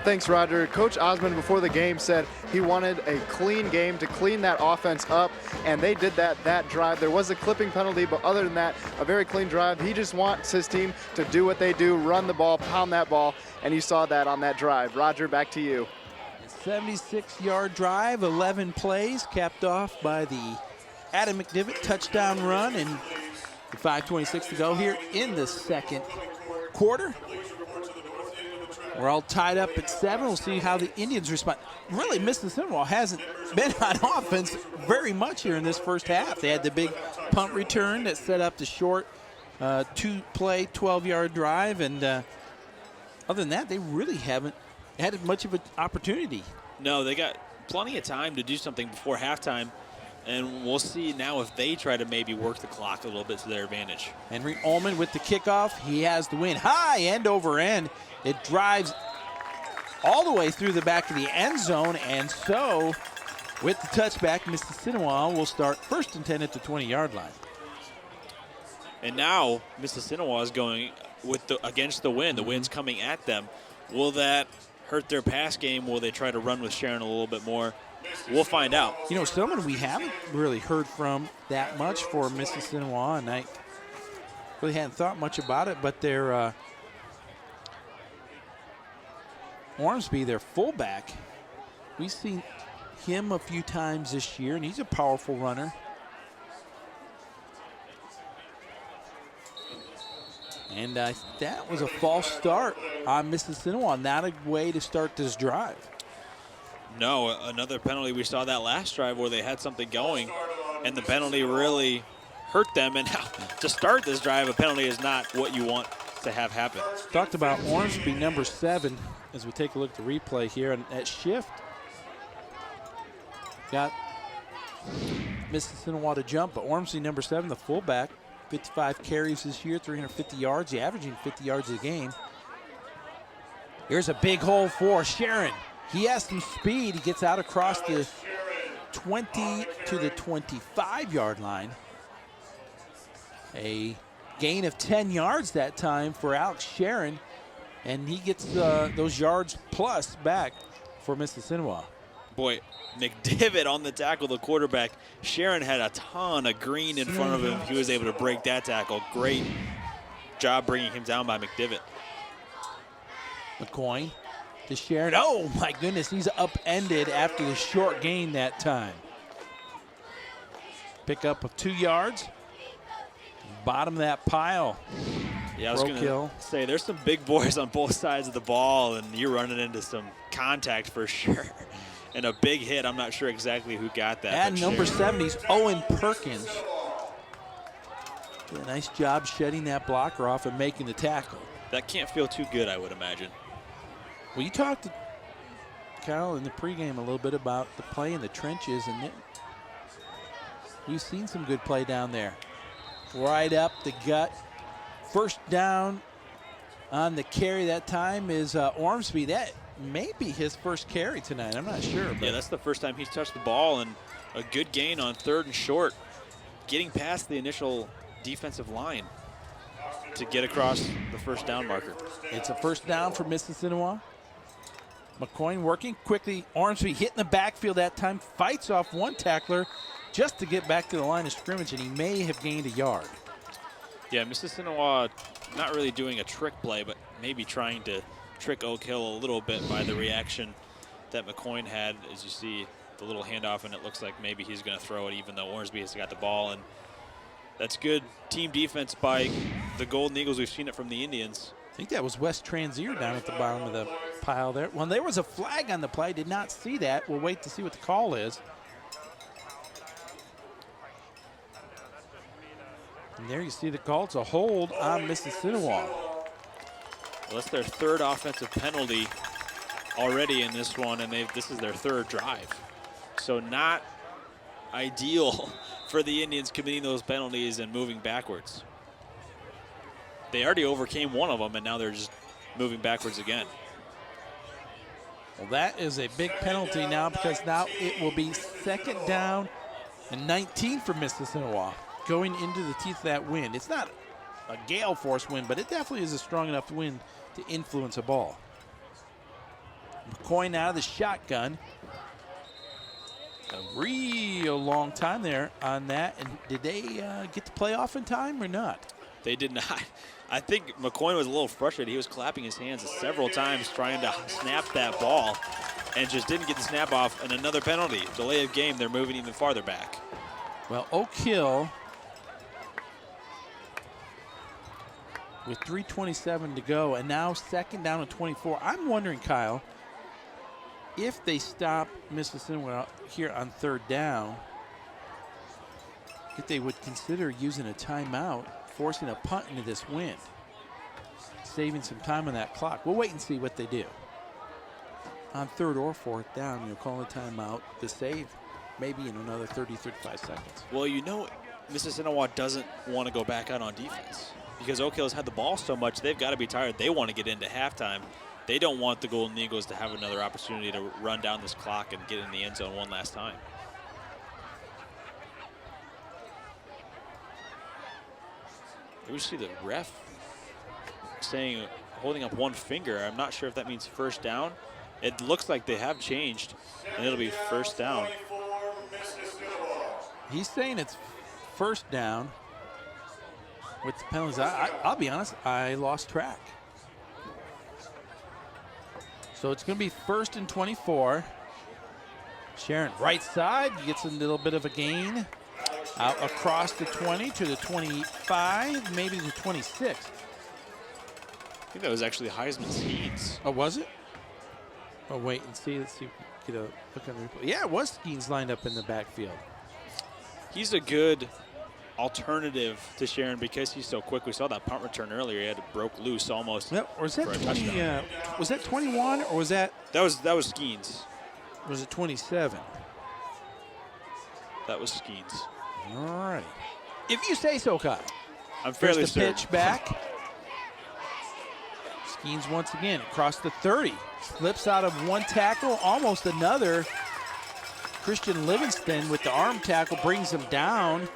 Thanks, Roger. Coach Osmond before the game said he wanted a clean game to clean that offense up, and they did that drive. There was a clipping penalty, but other than that, a very clean drive. He just wants his team to do what they do, run the ball, pound that ball, and you saw that on that drive. Roger, back to you. 76-yard drive, 11 plays, capped off by the Adam McDivitt touchdown run, and 5:26 to go here in the second quarter. We're all tied up at 7. We'll see how the Indians respond. Really, Mississinewa hasn't been on offense very much here in this first half. They had the big punt return that set up the short 2-play, 12-yard drive. And other than that, they really haven't had much of an opportunity. No, they got plenty of time to do something before halftime. And we'll see now if they try to maybe work the clock a little bit to their advantage. Henry Ullman with the kickoff. He has the win. High end over end. It drives all the way through the back of the end zone. And so, with the touchback, Mississinewa will start 1st and 10 at the 20-yard line. And now Mississinewa is going with against the wind. The wind's coming at them. Will that hurt their pass game? Will they try to run with Sharon a little bit more? We'll find out. You know, someone we haven't really heard from that much for Mississinewa, and I really hadn't thought much about it, but their Ormsby, their fullback, we've seen him a few times this year, and he's a powerful runner. And that was a false start on Mississinewa, not a way to start this drive. No, another penalty. We saw that last drive where they had something going, and the penalty really hurt them. And now, to start this drive, a penalty is not what you want to have happen. Talked about Ormsby, number 7, as we take a look at the replay here. And that shift got Mississinewa to jump, but Ormsby, number 7, the fullback, 55 carries this year, 350 yards, averaging 50 yards a game. Here's a big hole for Sharon. He has some speed. He gets out across the 20 to the 25-yard line. A gain of 10 yards that time for Alex Sharon, and he gets those yards plus back for Mississinewa. Boy, McDivitt on the tackle, the quarterback. Sharon had a ton of green in front of him. He was able to break that tackle. Great job bringing him down by McDivitt. McCoy to Sharon. Oh, my goodness, he's upended after the short gain that time. Pick up of 2 yards. Bottom of that pile. Yeah, I was going to say, there's some big boys on both sides of the ball, and you're running into some contact for sure. And a big hit. I'm not sure exactly who got that. And number 70's Owen Perkins. Did a nice job shedding that blocker off and making the tackle. That can't feel too good, I would imagine. Well, you talked to Kyle in the pregame a little bit about the play in the trenches, and we've seen some good play down there. Right up the gut. First down on the carry that time is Ormsby. That may be his first carry tonight. I'm not sure. Yeah, that's the first time he's touched the ball, and a good gain on 3rd and short, getting past the initial defensive line to get across the first down marker. It's a first down for Mississinewa. McCoy working quickly. Ormsby hitting the backfield that time, fights off one tackler just to get back to the line of scrimmage, and he may have gained a yard. Yeah, Mississinewa not really doing a trick play, but maybe trying to trick Oak Hill a little bit by the reaction that McCoy had. As you see the little handoff, and it looks like maybe he's going to throw it even though Ormsby has got the ball. And that's good team defense by the Golden Eagles. We've seen it from the Indians. I think that was Wes Transier down at the bottom of the pile there. Well, there was a flag on the play. Did not see that. We'll wait to see what the call is. And there you see the call. It's a hold on Mississinewa. Well, that's their 3rd offensive penalty already in this one, and this is their 3rd drive. So not ideal for the Indians committing those penalties and moving backwards. They already overcame one of them, and now they're just moving backwards again. Well, that is a big penalty now, because now it will be 2nd down and 19 for Mississinewa going into the teeth of that wind. It's not a gale force wind, but it definitely is a strong enough wind to influence a ball. McCoy out of the shotgun. A real long time there on that. And did they get the play off in time or not? They did not. I think McCoy was a little frustrated. He was clapping his hands several times trying to snap that ball and just didn't get the snap off. And another penalty. Delay of game. They're moving even farther back. Well, Oak Hill, with 3:27 to go, and now 2nd down and 24. I'm wondering, Kyle, if they stop Mississinewa here on 3rd down, if they would consider using a timeout, forcing a punt into this wind, saving some time on that clock. We'll wait and see what they do. On 3rd or 4th down, you'll call a timeout to save maybe in another 30, 35 seconds. Well, you know, Mississinewa doesn't want to go back out on defense because Oak Hill's had the ball so much, they've got to be tired. They want to get into halftime. They don't want the Golden Eagles to have another opportunity to run down this clock and get in the end zone one last time. We see the ref saying, holding up one finger. I'm not sure if that means first down. It looks like they have changed, and it'll be first down. He's saying it's first down with the penalties. I'll be honest, I lost track. So it's going to be 1st and 24. Sharon, right side, gets a little bit of a gain. Out across the 20 to the 25, maybe the 26. I think that was actually Heisman Skeens. Oh, was it? Oh, wait and see. Let's see. Get a look on the replay. Yeah, it was Skeens lined up in the backfield. He's a good alternative to Sharon because he's so quick. We saw that punt return earlier. He had it broke loose almost. Yep. Or was that 20? Was that 21 or was that? That was Skeens. Was it 27? That was Skeens. All right. If you say so, Kyle. I'm fairly Here's the certain. pitch back. Skeens once again across the 30. Slips out of one tackle, almost another. Christian Livingston with the arm tackle brings him down.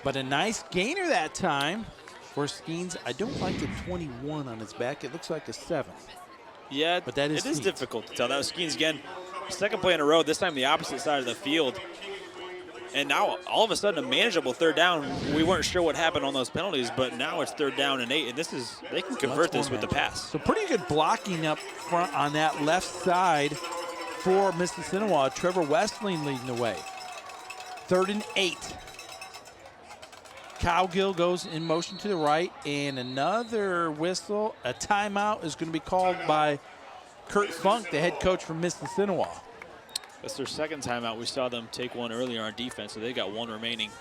But a nice gainer that time for Skeens. I don't like the 21 on his back. It looks like a 7. Yeah, but that is it is Skeens. difficult to tell. That was Skeens again. Second play in a row, this time the opposite side of the field. And now, all of a sudden, a manageable third down. We weren't sure what happened on those penalties, but now it's 3rd down and 8, and they can convert this with the pass. So pretty good blocking up front on that left side for Mississinewa. Trevor Westling leading the way. 3rd and 8. Cowgill goes in motion to the right, and another whistle. A timeout is going to be called by Kurt Funk, the head coach from Mississinewa. That's their 2nd timeout. We saw them take one earlier on defense, so they got one remaining.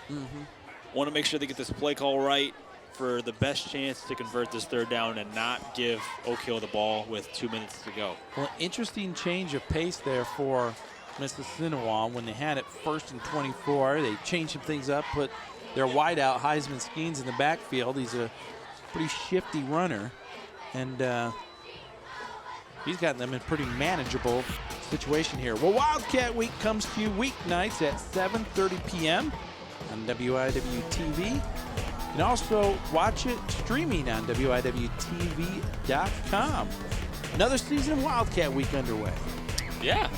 Want to make sure they get this play call right for the best chance to convert this 3rd down and not give Oak Hill the ball with 2 minutes to go. Well, interesting change of pace there for Mississinewa. When they had it 1st and 24, they changed some things up, put their wideout Heisman Skeens in the backfield. He's a pretty shifty runner, and he's gotten them in a pretty manageable situation here. Well, Wildcat Week comes to you weeknights at 7:30 p.m. on WIW-TV. And also watch it streaming on WIWTV.com. Another season of Wildcat Week underway. Yeah.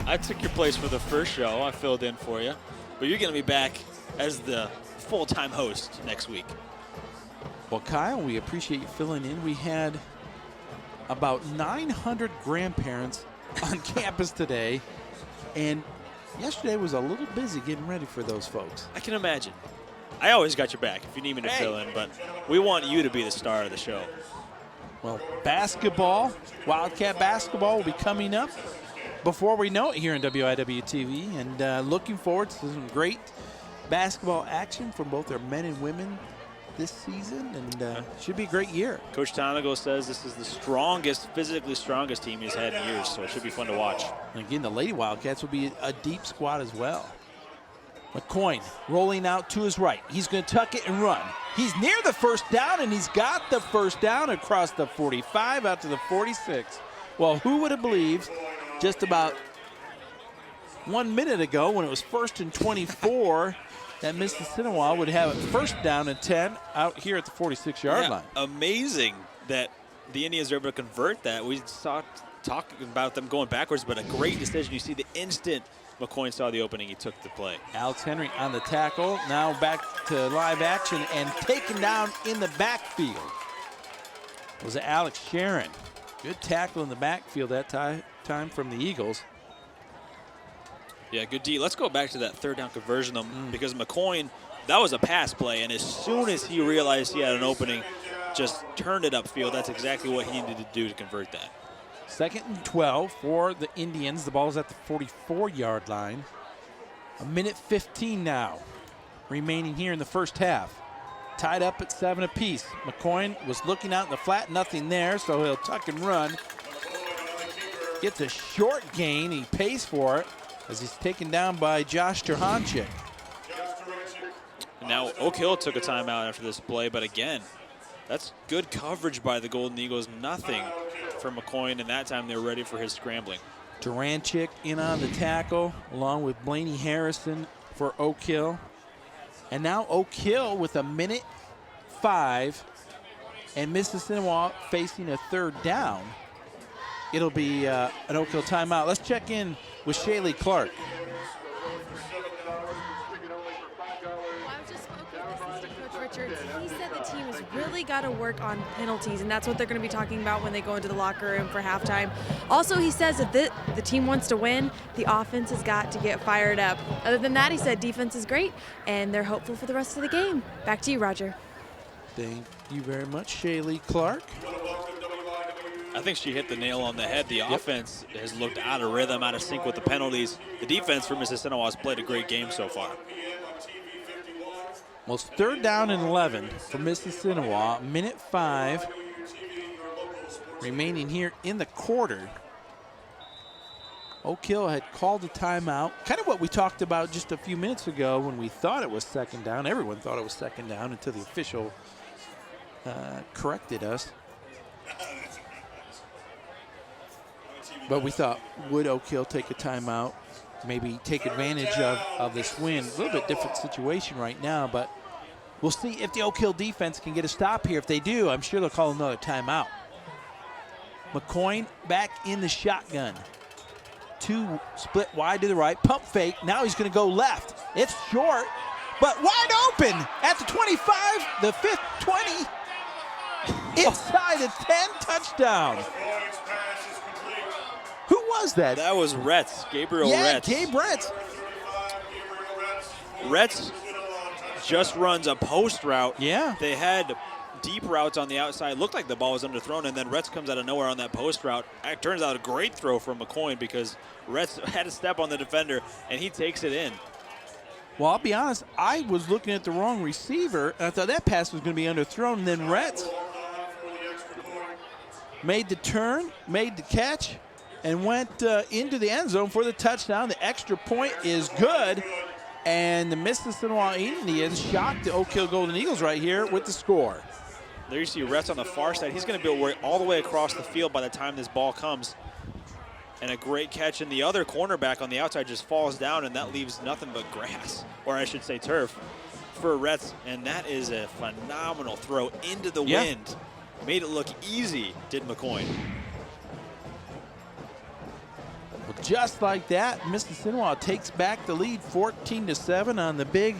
I took your place for the first show. I filled in for you. But you're going to be back as the full-time host next week. Well, Kyle, we appreciate you filling in. We had about 900 grandparents on campus today, and yesterday was a little busy getting ready for those folks. I can imagine. I always got your back if you need me to fill in, but we want you to be the star of the show. Well, basketball, Wildcat basketball will be coming up before we know it here on WIW-TV, and looking forward to some great basketball action from both our men and women this season, and should be a great year. Coach Tanago says this is the strongest, physically strongest team he's had in years, so it should be fun to watch. And again, the Lady Wildcats will be a deep squad as well. McCoyne rolling out to his right. He's going to tuck it and run. He's near the 1st down, and he's got the 1st down across the 45 out to the 46. Well, who would have believed just about 1 minute ago when it was 1st and 24 that Mississinewa would have it 1st down and 10 out here at the 46-yard line. Amazing that the Indians are able to convert that. We saw talking about them going backwards, but a great decision. You see the instant McCoyne saw the opening, he took the play. Alex Henry on the tackle. Now back to live action and taken down in the backfield. Was it Alex Sharon? Good tackle in the backfield that time from the Eagles. Yeah, good D. Let's go back to that 3rd down conversion because McCoyne, that was a pass play, and as soon as he realized he had an opening, just turned it upfield. That's exactly what he needed to do to convert that. 2nd and 12 for the Indians. The ball is at the 44-yard line. 1:15 now remaining here in the 1st half. Tied up at 7 apiece. McCoyne was looking out in the flat, nothing there, so he'll tuck and run. Gets a short gain. He pays for it as he's taken down by Josh Terhanchik. Now, Oak Hill took a timeout after this play, but again, that's good coverage by the Golden Eagles. Nothing for McCoyne, and that time they're ready for his scrambling. Duranchik in on the tackle, along with Blaney Harrison for Oak Hill. And now Oak Hill with 1:05, and Mississinewa facing a 3rd down. It'll be an Oak Hill timeout. Let's check in with Shaylee Clark. I just spoke with assistant coach Richards. He said the team has really got to work on penalties, and that's what they're going to be talking about when they go into the locker room for halftime. Also, he says that the team wants to win. The offense has got to get fired up. Other than that, he said defense is great, and they're hopeful for the rest of the game. Back to you, Roger. Thank you very much, Shaylee Clark. I think she hit the nail on the head. The offense has looked out of rhythm, out of sync with the penalties. The defense for Mississinewa has played a great game so far. Well, it's 3rd down and 11 for Mississinewa. 1:05 remaining here in the quarter. Oak Hill had called a timeout. Kind of what we talked about just a few minutes ago when we thought it was 2nd down. Everyone thought it was 2nd down until the official corrected us. But we thought, would Oak Hill take a timeout, maybe take advantage of this win? A little bit different situation right now, but we'll see if the Oak Hill defense can get a stop here. If they do, I'm sure they'll call another timeout. McCoyne back in the shotgun. 2 split wide to the right, pump fake. Now he's going to go left, It's short, but wide open at the 25, the 5th, 20. Inside the 10, touchdown. Who was that? That was Retz, Gabriel Yeah, Retz. Gabe Retz. Retz just runs a post route. Yeah. They had deep routes on the outside. Looked like the ball was underthrown, and then Retz comes out of nowhere on that post route. It turns out a great throw from McCoy because Retz had a step on the defender, and he takes it in. Well, I'll be honest, I was looking at the wrong receiver, and I thought that pass was going to be underthrown, and then Retz made the turn, made the catch, and went into the end zone for the touchdown. The extra point is good, and the Mississinewa Indians shocked the Oak Hill Golden Eagles right here with the score. There you see Retz on the far side. He's going to be able to work all the way across the field by the time this ball comes. And a great catch, and the other cornerback on the outside just falls down, and that leaves nothing but grass, or I should say turf, for Retz. And that is a phenomenal throw into the wind. Made it look easy, did McCoy. Well, just like that, Mississinewa takes back the lead 14-7 on the big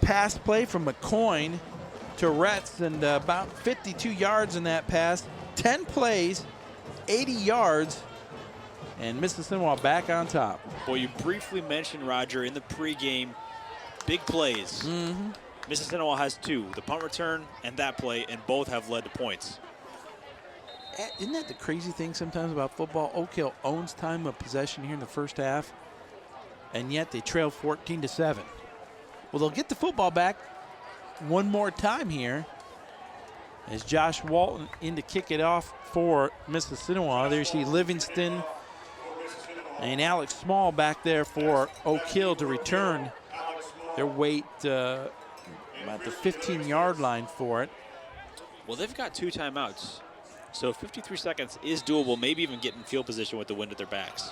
pass play from McCoy to Retz, and about 52 yards in that pass. 10 plays, 80 yards. And Mississinewa back on top. Well, you briefly mentioned, Roger, in the pregame, big plays. Mississinewa has 2, the punt return and that play, and both have led to points. Isn't that the crazy thing sometimes about football? Oak Hill owns time of possession here in the first half, and yet they trail 14-7. Well, they'll get the football back one more time here as Josh Walton in to kick it off for Mississinewa. There you see Livingston and Alex Small back there for Oak Hill to return their weight about the 15-yard line for it. Well, they've got 2 timeouts, so 53 seconds is doable, maybe even get in field position with the wind at their backs.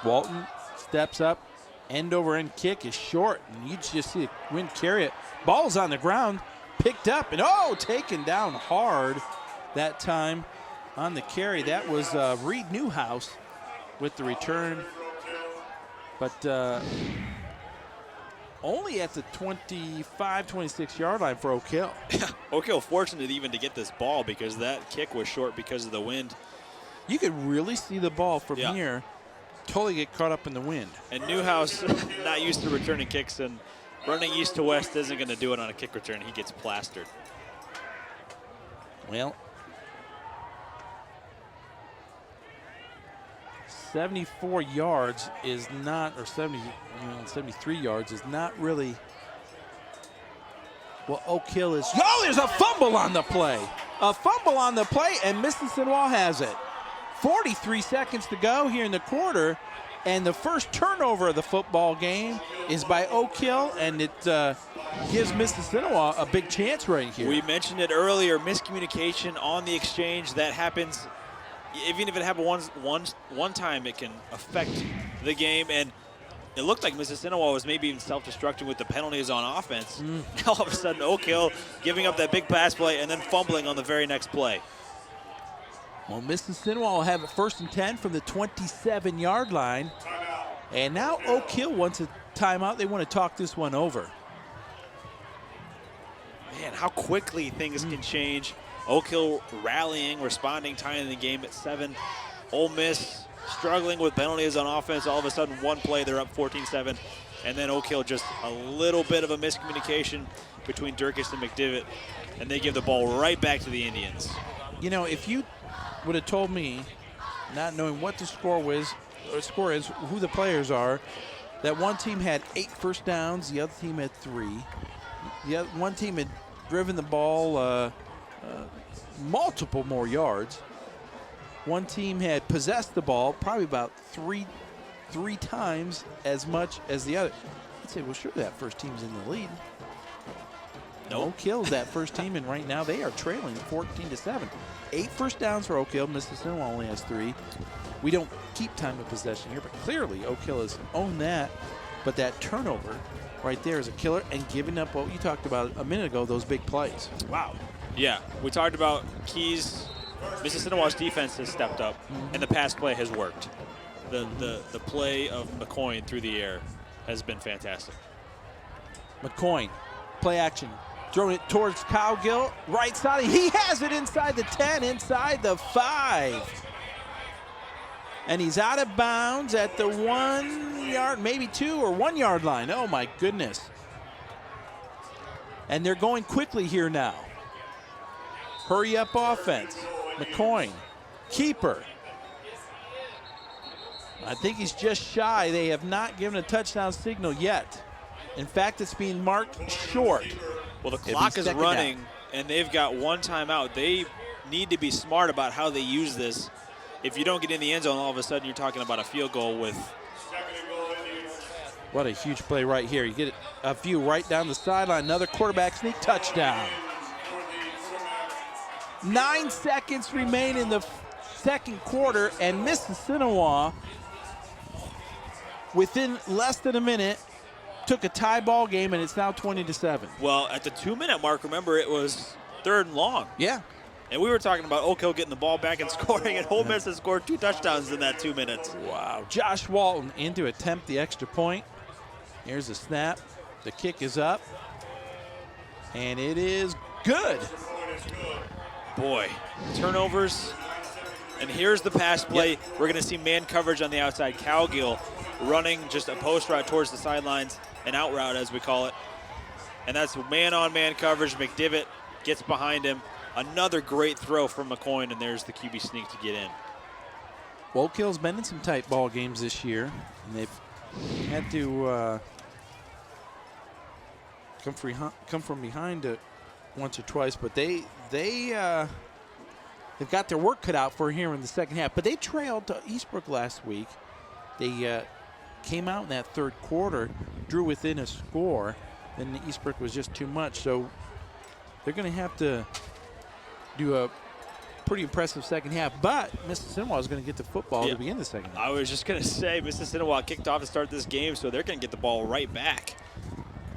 Walton steps up, end over end kick is short, and you just see the wind carry it. Ball's on the ground, picked up, and taken down hard that time on the carry. That was Reed Newhouse with the return, but only at the 25, 26-yard line for Oak Hill. Oak Hill fortunate even to get this ball because that kick was short because of the wind. You could really see the ball from here totally get caught up in the wind. And Newhouse, not used to returning kicks, and running east to west isn't going to do it on a kick return. He gets plastered. Well, 74 yards is not, or 73 yards is not really what Oak Hill is. There's a fumble on the play. A fumble on the play, and Mississinewa has it. 43 seconds to go here in the quarter, and the first turnover of the football game is by Oak Hill, and it gives Mississinewa a big chance right here. We mentioned it earlier, miscommunication on the exchange. That happens. Even if it happened one time, it can affect the game. And it looked like Mississinewa was maybe even self-destructing with the penalties on offense. Now all of a sudden, Oak Hill giving up that big pass play and then fumbling on the very next play. Well, Mississinewa will have it 1st and 10 from the 27-yard line. And now Oak Hill wants a timeout. They want to talk this one over. Man, how quickly things can change. Oak Hill rallying, responding, tying the game at 7. Ole Miss struggling with penalties on offense. All of a sudden, one play, they're up 14-7. And then Oak Hill just a little bit of a miscommunication between Durkis and McDivitt. And they give the ball right back to the Indians. You know, if you would have told me, not knowing what the score is, who the players are, that one team had 8 first downs, the other team had 3. One team had driven the ball multiple more yards. One team had possessed the ball probably about three times as much as the other. I'd say, well, sure, that first team's in the lead. No, Oak Hill's that first team, and right now they are trailing 14-7. 8 first downs for Oak Hill. Mississinewa only has 3. We don't keep time of possession here, but clearly Oak Hill has owned that. But that turnover right there is a killer, and giving up what you talked about a minute ago, those big plays. Wow. Yeah, we talked about keys. Mississinewa's defense has stepped up, and the pass play has worked. The play of McCoy through the air has been fantastic. McCoy, play action, throwing it towards Cowgill, right side. He has it inside the 10, inside the 5. And he's out of bounds at the 1 yard, maybe 2 or 1 yard line. Oh my goodness. And they're going quickly here now. Hurry up offense. McCoy, keeper. I think he's just shy. They have not given a touchdown signal yet. In fact, it's being marked short. Well, the clock is running, and they've got one timeout. They need to be smart about how they use this. If you don't get in the end zone, all of a sudden you're talking about a field goal with. What a huge play right here. You get a view right down the sideline. Another quarterback sneak touchdown. 9 seconds remain in the second quarter, and Mississinewa, within less than a minute, took a tie ball game, and it's now 20-7. Well, at the 2-minute mark, remember, it was 3rd and long. Yeah. And we were talking about Oak Hill getting the ball back and scoring, and Ole Miss has scored 2 touchdowns in that 2 minutes. Wow. Josh Walton in to attempt the extra point. Here's the snap. The kick is up. And it is good. Boy, turnovers. And here's the pass play. Yep. We're going to see man coverage on the outside. Cowgill running just a post route towards the sidelines, an out route as we call it. And that's man-on-man coverage. McDivitt gets behind him. Another great throw from McCoy, and there's the QB sneak to get in. Oak Hill's been in some tight ball games this year, and they've had to come from behind once or twice, but they've got their work cut out for here in the second half. But they trailed to Eastbrook last week. They came out in that third quarter, drew within a score, and Eastbrook was just too much. So they're going to have to do a pretty impressive second half. But Mississinewa is going to get the football to begin the second half. I was just going to say, Mississinewa kicked off to start this game, so they're going to get the ball right back.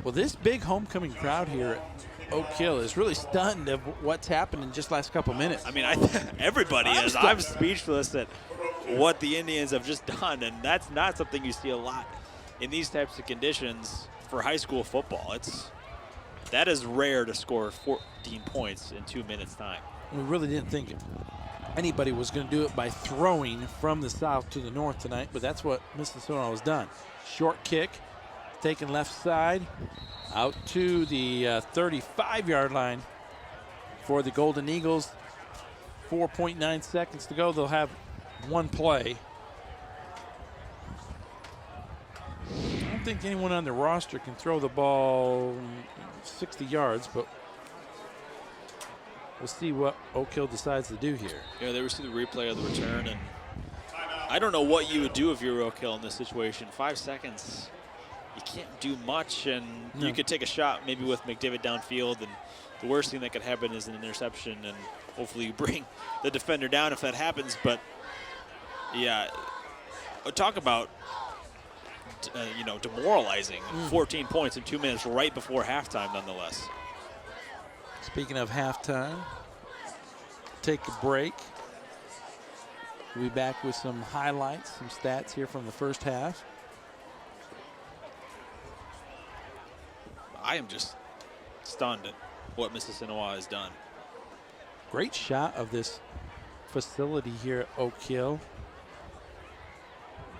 Well, this big homecoming crowd here at Oak Hill is really stunned of what's happened in just the last couple minutes. I mean, everybody is. I'm speechless at what the Indians have just done, and that's not something you see a lot in these types of conditions for high school football. That is rare to score 14 points in 2 minutes' time. We really didn't think anybody was going to do it by throwing from the south to the north tonight, but that's what Mississinewa has done. Short kick, taken left side, out to the 35-yard line for the Golden Eagles. 4.9 seconds to go. They'll have one play. I don't think anyone on the roster can throw the ball 60 yards, but we'll see what Oak Hill decides to do here. Yeah, they see the replay of the return, and I don't know what you would do if you were Oak Hill in this situation. 5 seconds, you can't do much, and you could take a shot maybe with McDivitt downfield, and the worst thing that could happen is an interception, and hopefully you bring the defender down if that happens. But, yeah, talk about demoralizing. 14 points in 2 minutes right before halftime, nonetheless. Speaking of halftime, take a break. We'll be back with some highlights, some stats here from the first half. I am just stunned at what Mississinewa has done. Great shot of this facility here at Oak Hill.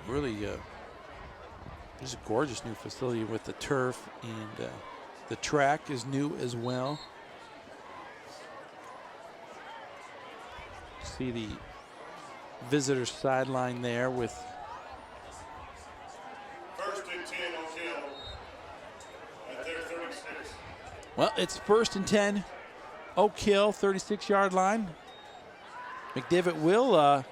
Really, this is a gorgeous new facility with the turf, and the track is new as well. See the visitor sideline there with 1st and 10 Oak Hill at their 36. Well, it's 1st and 10, Oak Hill, 36-yard line. McDivitt will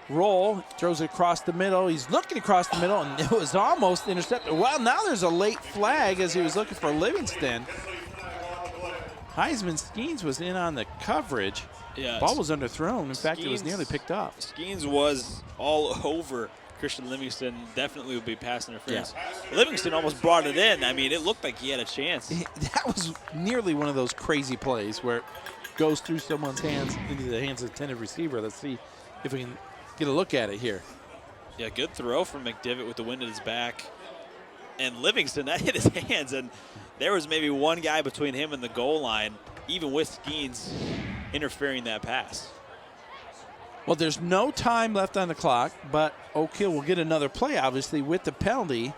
roll, throws it across the middle. He's looking across the middle, and it was almost intercepted. Well, now there's a late flag as he was looking for Livingston. Heisman Skeens was in on the coverage. Yeah, ball was underthrown. In fact, it was nearly picked up. Skeens was all over Christian Livingston. Definitely would be pass interference. Yeah. Livingston almost brought it in. I mean, it looked like he had a chance. That was nearly one of those crazy plays where it goes through someone's hands into the hands of the intended receiver. Let's see if we can get a look at it here. Yeah, good throw from McDivitt with the wind at his back. And Livingston, that hit his hands, and there was maybe one guy between him and the goal line, even with Skeens interfering that pass. Well, there's no time left on the clock, but Oak Hill will get another play, obviously, with the penalty.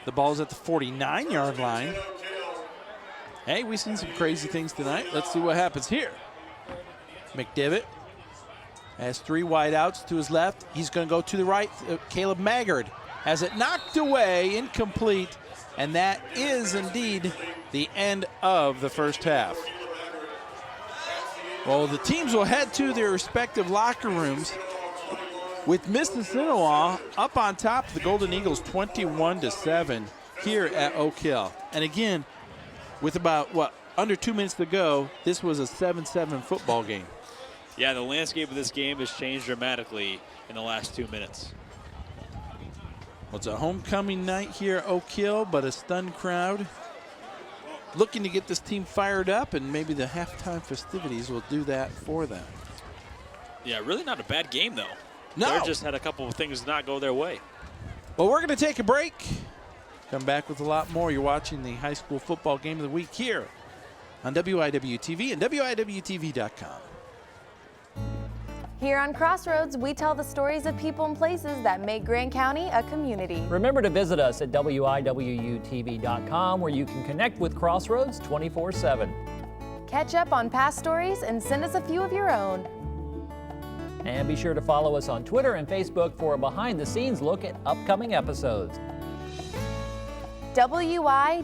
The ball's at the 49-yard line. Hey, we've seen some crazy things tonight. Let's see what happens here. McDivitt has 3 wideouts to his left. He's going to go to the right. Caleb Maggard has it knocked away, incomplete, and that is indeed the end of the first half. Well, the teams will head to their respective locker rooms with Mississinewa up on top of the Golden Eagles 21-7 here at Oak Hill. And again, with about, under 2 minutes to go, this was a 7-7 football game. Yeah, the landscape of this game has changed dramatically in the last 2 minutes. Well, it's a homecoming night here at Oak Hill, but a stunned crowd looking to get this team fired up, and maybe the halftime festivities will do that for them. Yeah, really not a bad game, though. No. They just had a couple of things not go their way. Well, we're going to take a break. Come back with a lot more. You're watching the high school football game of the week here on WIWTV and WIWTV.com. Here on Crossroads, we tell the stories of people and places that make Grand County a community. Remember to visit us at WIWTV.com, where you can connect with Crossroads 24/7. Catch up on past stories and send us a few of your own. And be sure to follow us on Twitter and Facebook for a behind-the-scenes look at upcoming episodes. WIWTV.com.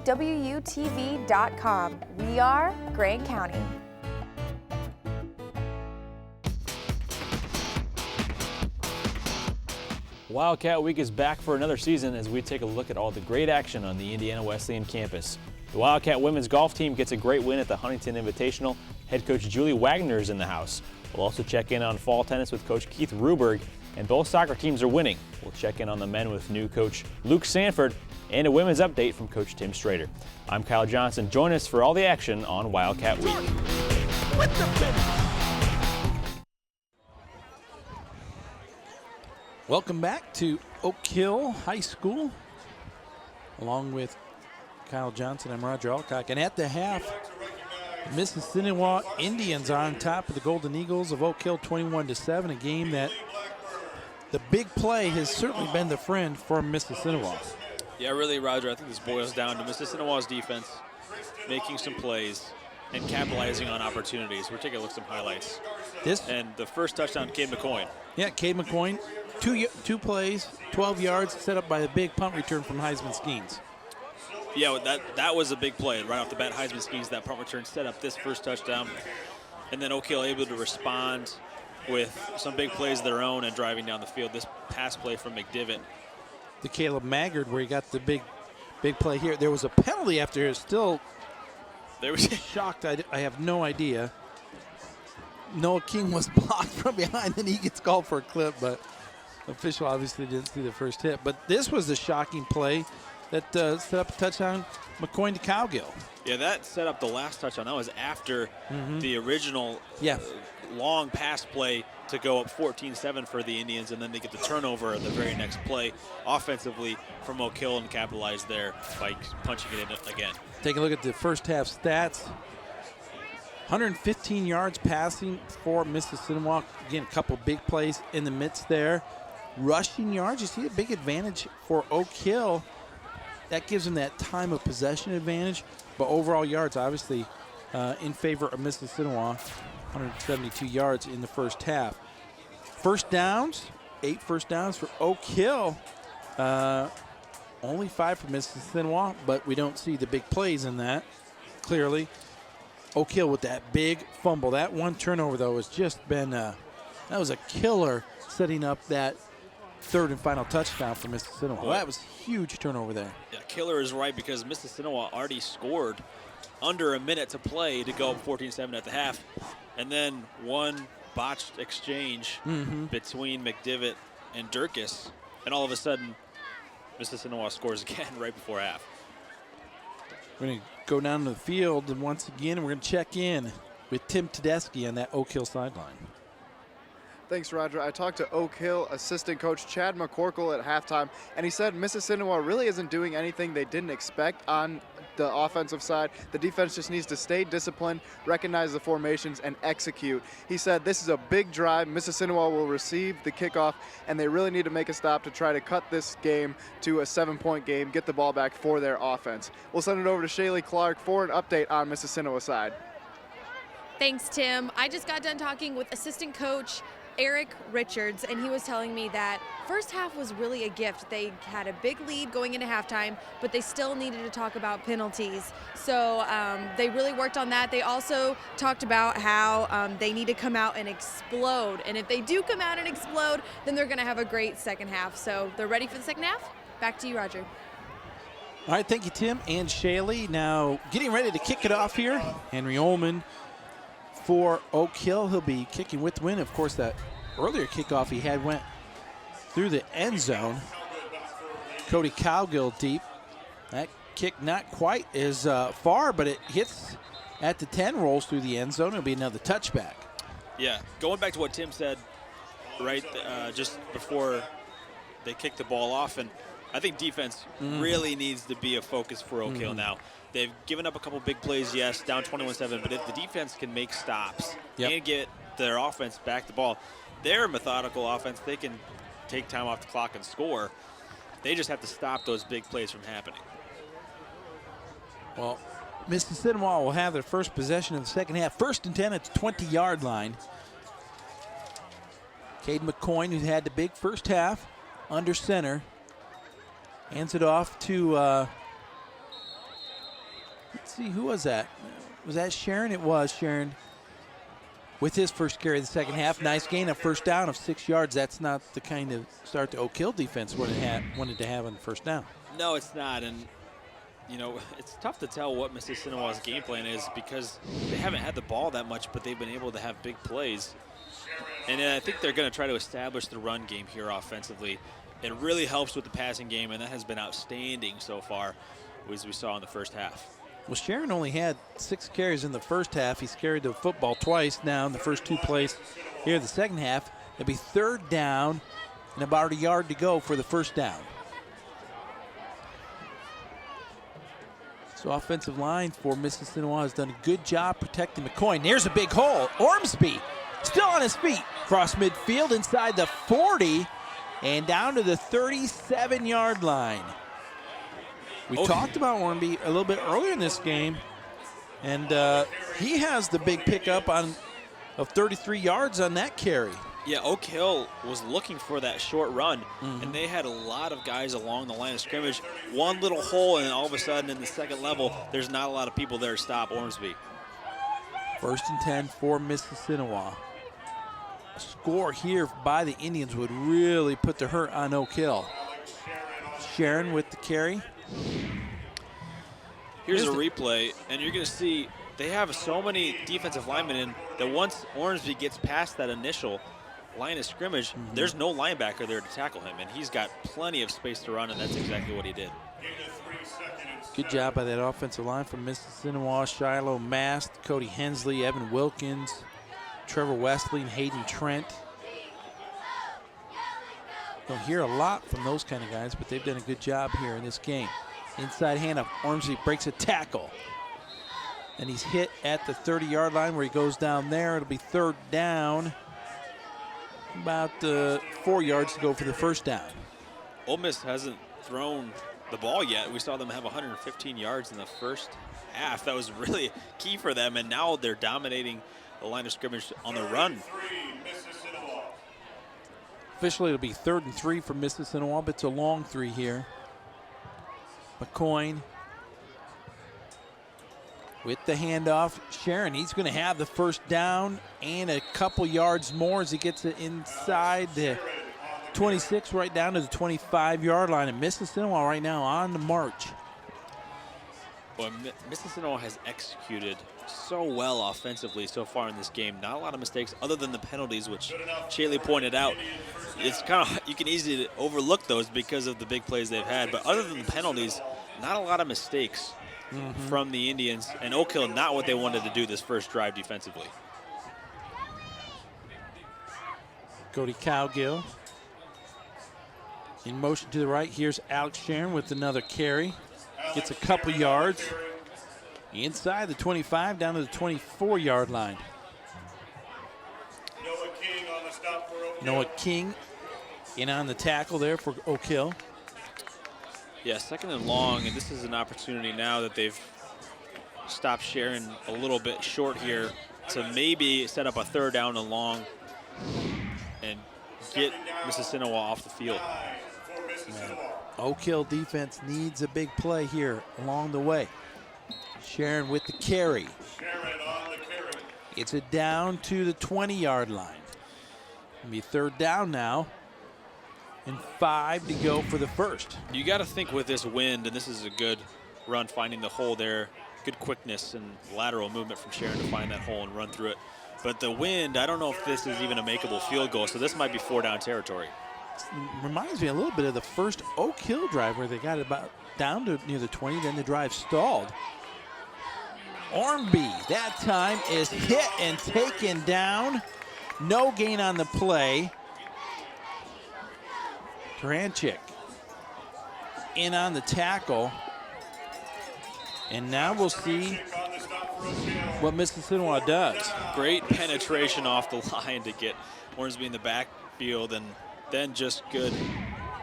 We are Grand County. Wildcat Week is back for another season as we take a look at all the great action on the Indiana Wesleyan campus. The Wildcat women's golf team gets a great win at the Huntington Invitational. Head coach Julie Wagner is in the house. We'll also check in on fall tennis with Coach Keith Ruberg, and both soccer teams are winning. We'll check in on the men with new coach Luke Sanford and a women's update from Coach Tim Strader. I'm Kyle Johnson. Join us for all the action on Wildcat Week. Welcome back to Oak Hill High School. Along with Kyle Johnson, I'm Roger Alcock. And at the half, the Mississinewa Indians are on top of the Golden Eagles of Oak Hill 21-7, a game that the big play has certainly been the friend for Mississinewa. Yeah, really, Roger, I think this boils down to Mississinewa's defense making some plays and capitalizing on opportunities. We're taking a look at some highlights. And the first touchdown, Cade McCoy. Yeah, Cade McCoy, two plays, 12 yards, set up by the big punt return from Heisman Skeens. Yeah, that was a big play. Right off the bat, Heisman Skeens, that punt return set up this first touchdown. And then Oak Hill able to respond with some big plays of their own and driving down the field. This pass play from McDivitt. To Caleb Maggard, where he got the big play here. There was a penalty after. Still there was shocked. I have no idea. Noah King was blocked from behind, and he gets called for a clip, but official obviously didn't see the first hit. But this was the shocking play that set up a touchdown, McCoy to Cowgill. Yeah, that set up the last touchdown. That was after the original long pass play to go up 14-7 for the Indians, and then they get the turnover at the very next play offensively from Oak Hill and capitalize there by punching it in again. Take a look at the first half stats. 115 yards passing for Mississinewa. Again, a couple big plays in the midst there. Rushing yards, you see a big advantage for Oak Hill. That gives them that time of possession advantage. But overall yards, obviously, in favor of Mississinewa. 172 yards in the first half. First downs, 8 first downs for Oak Hill. Only 5 for Mississinewa, but we don't see the big plays in that, clearly. Oak Hill with that big fumble. That one turnover, though, has just been, that was a killer setting up that third and final touchdown for Mississinewa. Well, that was a huge turnover there. Yeah, killer is right because Mississinewa already scored under a minute to play to go up 14-7 at the half. And then one botched exchange between McDivitt and Durkis. And all of a sudden, Mississinewa scores again right before half. We're going to go down to the field, and once again, we're going to check in with Tim Tedeschi on that Oak Hill sideline. Thanks, Roger. I talked to Oak Hill assistant coach Chad McCorkle at halftime, and he said Mississinewa really isn't doing anything they didn't expect on the offensive side. The defense just needs to stay disciplined, recognize the formations, and execute. He said this is a big drive. Mississinewa will receive the kickoff, and they really need to make a stop to try to cut this game to a 7-point game, get the ball back for their offense. We'll send it over to Shaylee Clark for an update on Mississinewa side. Thanks, Tim. I just got done talking with assistant coach Eric Richards, and he was telling me that first half was really a gift. They had a big lead going into halftime, but they still needed to talk about penalties. So they really worked on that. They also talked about how they need to come out and explode. And if they do come out and explode, then they're going to have a great second half. So they're ready for the second half. Back to you, Roger. All right, thank you, Tim and Shaylee. Now getting ready to kick it off here. Henry Ullman for Oak Hill. He'll be kicking with the win. Of course, that earlier kickoff he had went through the end zone. Cody Cowgill deep. That kick not quite as far, but it hits at the 10, rolls through the end zone. It'll be another touchback. Yeah, going back to what Tim said right just before they kick the ball off, and I think defense really needs to be a focus for Oak Hill now. They've given up a couple big plays, yes, down 21-7, but if the defense can make stops and get their offense back the ball, they're a methodical offense. They can take time off the clock and score. They just have to stop those big plays from happening. Well, Mississinewa will have their first possession of the second half. 1st and 10 at the 20-yard line. Cade McCoy, who had the big first half, under center, hands it off to, let's see, who was that? Was that Sharon? It was Sharon with his first carry of the second half. Nice gain, a first down of 6 yards. That's not the kind of start the Oak Hill defense wanted to have on the first down. No, it's not. And, you know, it's tough to tell what Mississinewa's game plan is because they haven't had the ball that much, but they've been able to have big plays. And I think they're going to try to establish the run game here offensively. It really helps with the passing game, and that has been outstanding so far, as we saw in the first half. Well, Sharon only had 6 carries in the first half. He's carried the football twice now in the first 2 plays here in the second half. It'll be 3rd down and about a yard to go for the first down. So offensive line for Mississinewa has done a good job protecting McCoy. And here's a big hole. Ormsby still on his feet. Cross midfield inside the 40 and down to the 37-yard line. We talked about Ormby a little bit earlier in this game, and he has the big pickup of 33 yards on that carry. Yeah, Oak Hill was looking for that short run, and they had a lot of guys along the line of scrimmage. One little hole, and all of a sudden in the second level, there's not a lot of people there to stop Ormsby. 1st and 10 for Mississinewa. A score here by the Indians would really put the hurt on Oak Hill. Sharon with the carry. Here's a replay, and you're going to see they have so many defensive linemen in that once Ormsby gets past that initial line of scrimmage, there's no linebacker there to tackle him, and he's got plenty of space to run, and that's exactly what he did. Good job by that offensive line from Mississinewa. Shiloh Mast, Cody Hensley, Evan Wilkins, Trevor Wesley, and Hayden Trent. Don't hear a lot from those kind of guys, but they've done a good job here in this game. Inside handoff, Ormsby breaks a tackle. And he's hit at the 30-yard line where he goes down there. It'll be 3rd down. About 4 yards to go for the first down. Ole Miss hasn't thrown the ball yet. We saw them have 115 yards in the first half. That was really key for them, and now they're dominating the line of scrimmage on the run. Officially, it'll be 3rd and 3 for Mississinewa, but it's a long 3 here. McCoy with the handoff. Sharon, he's going to have the first down and a couple yards more as he gets it inside the 26, right down to the 25-yard line. And Mississinewa right now on the march. Well, Mississinewa has executed so well offensively so far in this game. Not a lot of mistakes other than the penalties, which Shaylee pointed out. It's kind of, you can easily overlook those because of the big plays they've had. But other than the penalties, not a lot of mistakes from the Indians. And Oak Hill, not what they wanted to do this first drive defensively. Cody Cowgill in motion to the right. Here's Alex Sharon with another carry. Gets a couple yards inside the 25 down to the 24-yard line. Noah King on the stop for Oak Hill. Noah King in on the tackle there for Oak Hill. Yeah, second and long, and this is an opportunity now that they've stopped Sharon a little bit short here to maybe set up a third down and long and get Mississinewa off the field. For Mississinewa. Oak Hill defense needs a big play here along the way. Sharon with the carry. Sharon on the carry. It's it down to the 20-yard line. It'll be third down now. And 5 to go for the first. You got to think with this wind, and this is a good run finding the hole there, good quickness and lateral movement from Sharon to find that hole and run through it. But the wind, I don't know if this is even a makeable field goal, so this might be 4-down territory. Reminds me a little bit of the first Oak Hill drive where they got about down to near the 20, then the drive stalled. Ormby that time is hit and taken down. No gain on the play. Taranchik in on the tackle. And now we'll see what Mississinewa does. Great penetration off the line to get Ormsby in the backfield, and then just good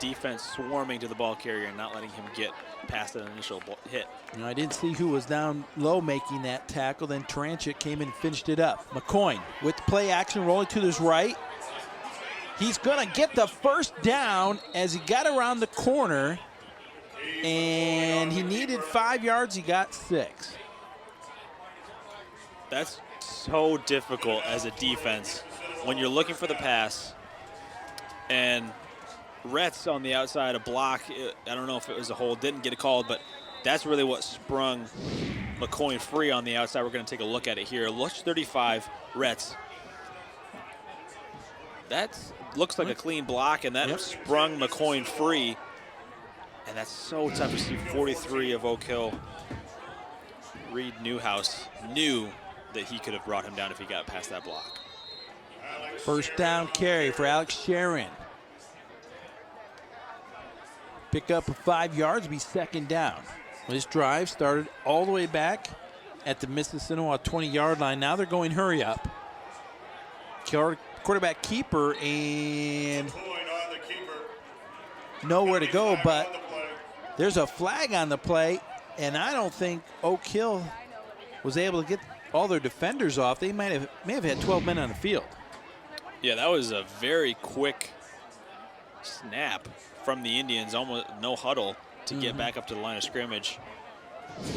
defense swarming to the ball carrier and not letting him get past that initial hit. You know, I didn't see who was down low making that tackle. Then Taranchik came in and finished it up. McCoyne with play action rolling to his right. He's going to get the first down as he got around the corner, and he needed 5 yards. He got 6. That's so difficult as a defense when you're looking for the pass, and Retz on the outside, a block. I don't know if it was a hold, didn't get it called, but that's really what sprung McCoyne free on the outside. We're going to take a look at it here. Lush 35, Retz. That looks like a clean block, and that sprung McCoyne free. And that's so tough to see. 43 of Oak Hill. Reed Newhouse knew that he could have brought him down if he got past that block. First down carry for Alex Sharon. Pick up 5 yards, be second down. This drive started all the way back at the Mississinewa 20-yard line. Now they're going hurry up. Quarterback keeper and nowhere to go, but there's a flag on the play, and I don't think Oak Hill was able to get all their defenders off. They may have had 12 men on the field. Yeah, that was a very quick snap from the Indians, almost no huddle to get back up to the line of scrimmage.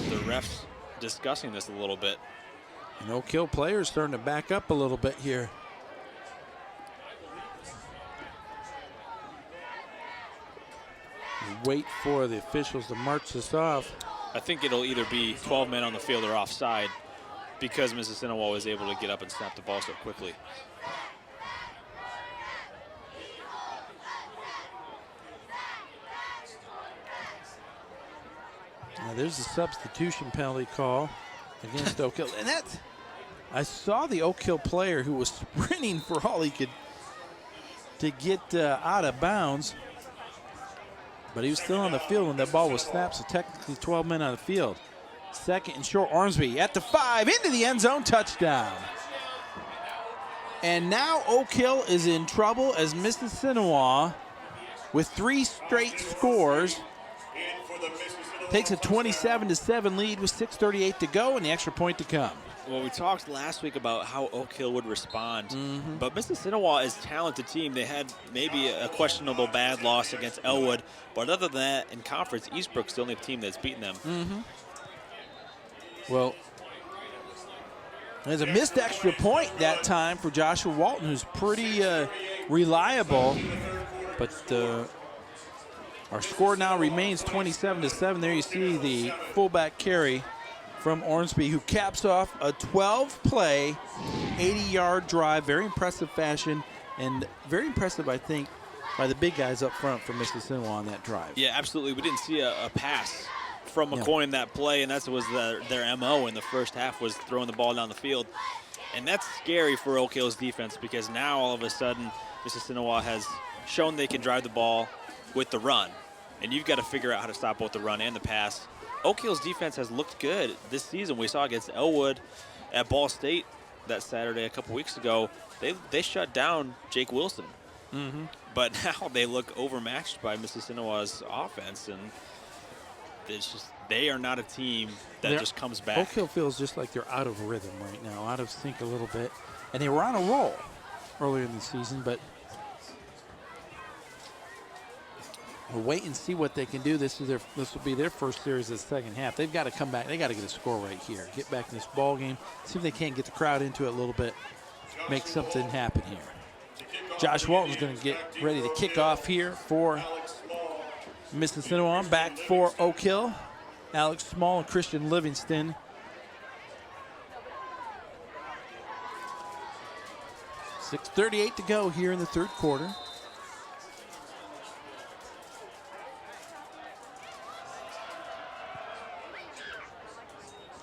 The refs discussing this a little bit. And Oak Hill players starting to back up a little bit here. Wait for the officials to march this off. I think it'll either be 12 men on the field or offside because Mississinewa was able to get up and snap the ball so quickly. Now there's a substitution penalty call against Oak Hill. And that's, I saw the Oak Hill player who was sprinting for all he could to get out of bounds. But he was still on the field when that ball was snapped, so technically 12 men on the field. Second and short, Ormsby at the 5, into the end zone, touchdown. And now Oak Hill is in trouble as Mississinewa, with 3 straight scores, takes a 27-7 lead with 6:38 to go and the extra point to come. Well, we talked last week about how Oak Hill would respond, but Mississinewa is a talented team. They had maybe a questionable bad loss against Elwood, but other than that, in conference, Eastbrook's the only team that's beaten them. Well, there's a missed extra point that time for Joshua Walton, who's pretty reliable, but our score now remains 27-7. There you see the fullback carry from Ormsby, who caps off a 12-play, 80-yard drive. Very impressive fashion, and very impressive, I think, by the big guys up front for Mississinewa on that drive. Yeah, absolutely. We didn't see a pass from McCoy in that play, and that was their MO in the first half, was throwing the ball down the field. And that's scary for Oak Hill's defense because now all of a sudden Mississinewa has shown they can drive the ball with the run. And you've got to figure out how to stop both the run and the pass. Oak Hill's defense has looked good this season. We saw against Elwood at Ball State that Saturday a couple weeks ago. They shut down Jake Wilson. But now they look overmatched by Mississinewa's offense, and it's just they are not a team that just comes back. Oak Hill feels just like they're out of rhythm right now, out of sync a little bit. And they were on a roll earlier in the season, but we'll wait and see what they can do. This will be their first series of the second half. They've got to come back. They got to get a score right here. Get back in this ball game. See if they can't get the crowd into it a little bit. Make something happen here. Josh Walton's going to get ready to kick off here for Mississinewa. Back for Oak Hill. Alex Small and Christian Livingston. .6:38 to go here in the third quarter.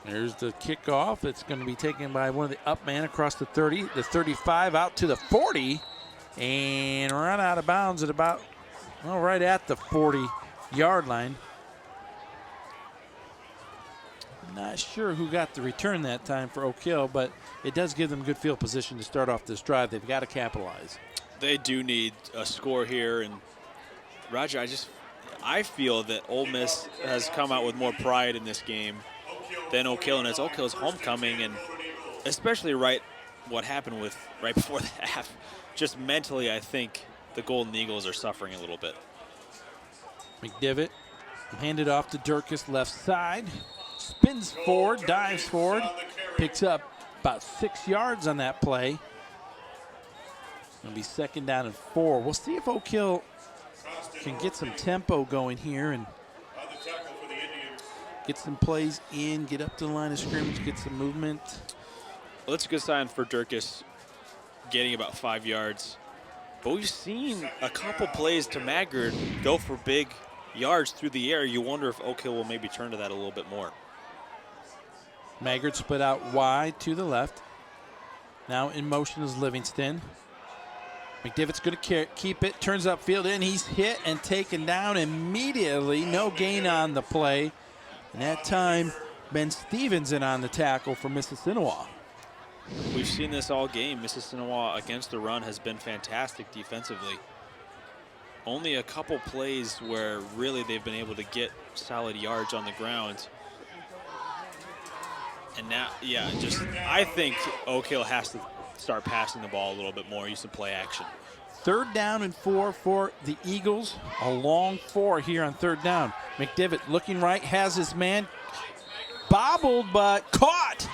There's the kickoff. It's going to be taken by one of the up man across the 30, the 35 out to the 40, and run out of bounds at about, well, right at the 40-yard line. Not sure who got the return that time for Oak Hill, but it does give them good field position to start off this drive. They've got to capitalize. They do need a score here, and Roger, I feel that Ole Miss has come out with more pride in this game than Oak Hill, and it's Oak Hill's homecoming, and especially what happened right before the half. Just mentally, I think the Golden Eagles are suffering a little bit. McDivitt handed off to Durkis left side. Spins forward, dives forward, picks up about 6 yards on that play. It'll be 2nd down and 4. We'll see if Oak Hill can get some tempo going here and get some plays in, get up to the line of scrimmage, get some movement. Well, that's a good sign for Durkis getting about 5 yards. But we've seen a couple plays to Maggard go for big yards through the air. You wonder if Oak Hill will maybe turn to that a little bit more. Maggard split out wide to the left. Now in motion is Livingston. McDivitt's going to keep it, turns upfield in. He's hit and taken down immediately. No gain on the play. And that time, Ben Stevens in on the tackle for Mississinewa. We've seen this all game. Mississinewa against the run has been fantastic defensively. Only a couple plays where really they've been able to get solid yards on the ground. And now, I think Oak Hill has to start passing the ball a little bit more, use some play action. 3rd down and 4 for the Eagles. A long 4 here on 3rd down. McDivitt looking right, has his man bobbled but caught.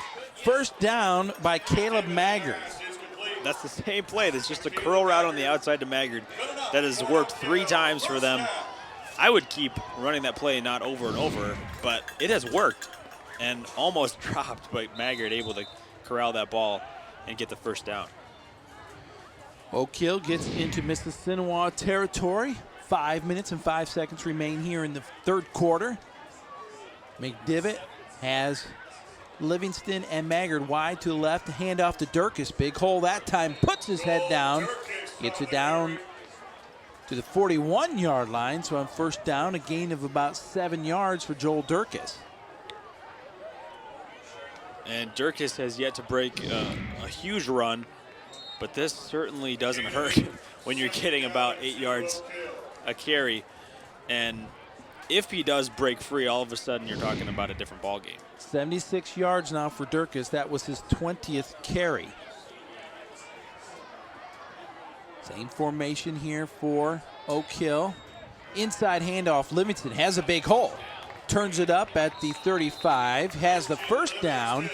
1st down by Caleb Maggard. That's the same play. That's just a curl route on the outside to Maggard that has worked 3 times for them. I would keep running that play, not over and over, but it has worked and almost dropped, but Maggard able to corral that ball and get the 1st down. Oak Hill gets into Mississinewa territory. 5 minutes and 5 seconds remain here in the 3rd quarter. McDivitt has Livingston and Maggard wide to the left. Hand off to Durkis. Big hole that time. Puts his head down. Gets it down to the 41-yard line. So on 1st down, a gain of about 7 yards for Joel Durkis. And Durkis has yet to break a huge run, but this certainly doesn't hurt when you're getting about 8 yards a carry. And if he does break free, all of a sudden you're talking about a different ball game. 76 yards now for Durkis. That was his 20th carry. Same formation here for Oak Hill. Inside handoff. Livingston has a big hole. Turns it up at the 35. Has the 1st down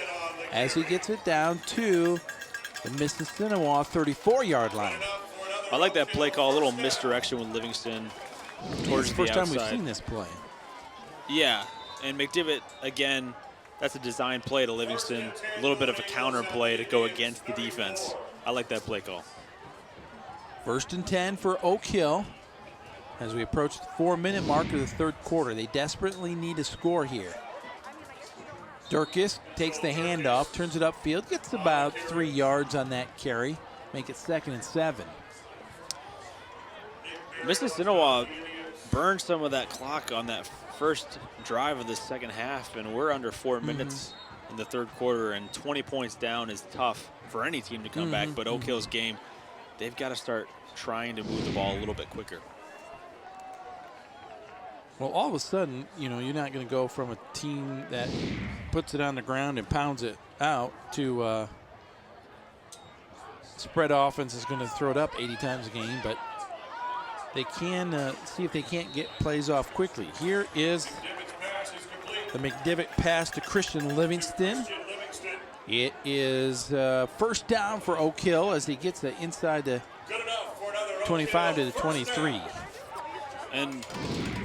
as he gets it down to the Mississinewa 34-yard line. I like that play call. A little misdirection with Livingston towards the outside. First time we've seen this play. Yeah, and McDivitt, again, that's a design play to Livingston. A little bit of a counter play to go against the defense. I like that play call. 1st and 10 for Oak Hill as we approach the 4-minute mark of the 3rd quarter. They desperately need a score here. Durkis takes the handoff, turns it upfield, gets about 3 yards on that carry, make it 2nd and 7. Mississinewa burned some of that clock on that first drive of the second half, and we're under 4 minutes in the third quarter, and 20 points down is tough for any team to come back. But Oak Hill's game, they've got to start trying to move the ball a little bit quicker. Well, all of a sudden, you know, you're not going to go from a team that puts it on the ground and pounds it out to spread offense is going to throw it up 80 times a game, but they can see if they can't get plays off quickly. Here is the McDivitt pass to Christian Livingston. It is first down for Oak Hill as he gets it inside the 25 to the 23. And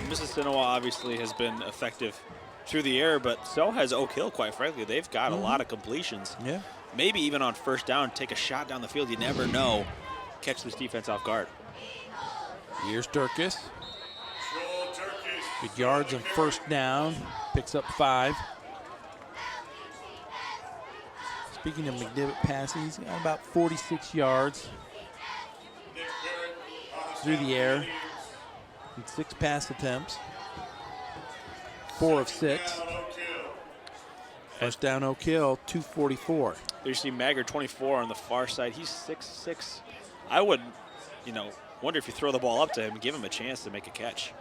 Mississinewa obviously has been effective through the air, but so has Oak Hill, quite frankly. They've got a lot of completions. Yeah. Maybe even on first down, take a shot down the field. You never know. Catch this defense off guard. Here's Durkis. Good yards on first down. Picks up 5. Speaking of McDivitt passing, he's got about 46 yards through the air. And 6 pass attempts. 4 of 6. First down Oak Hill, 2:44. You see Maggard, 24 on the far side. He's 6'6". I would, wonder if you throw the ball up to him, give him a chance to make a catch.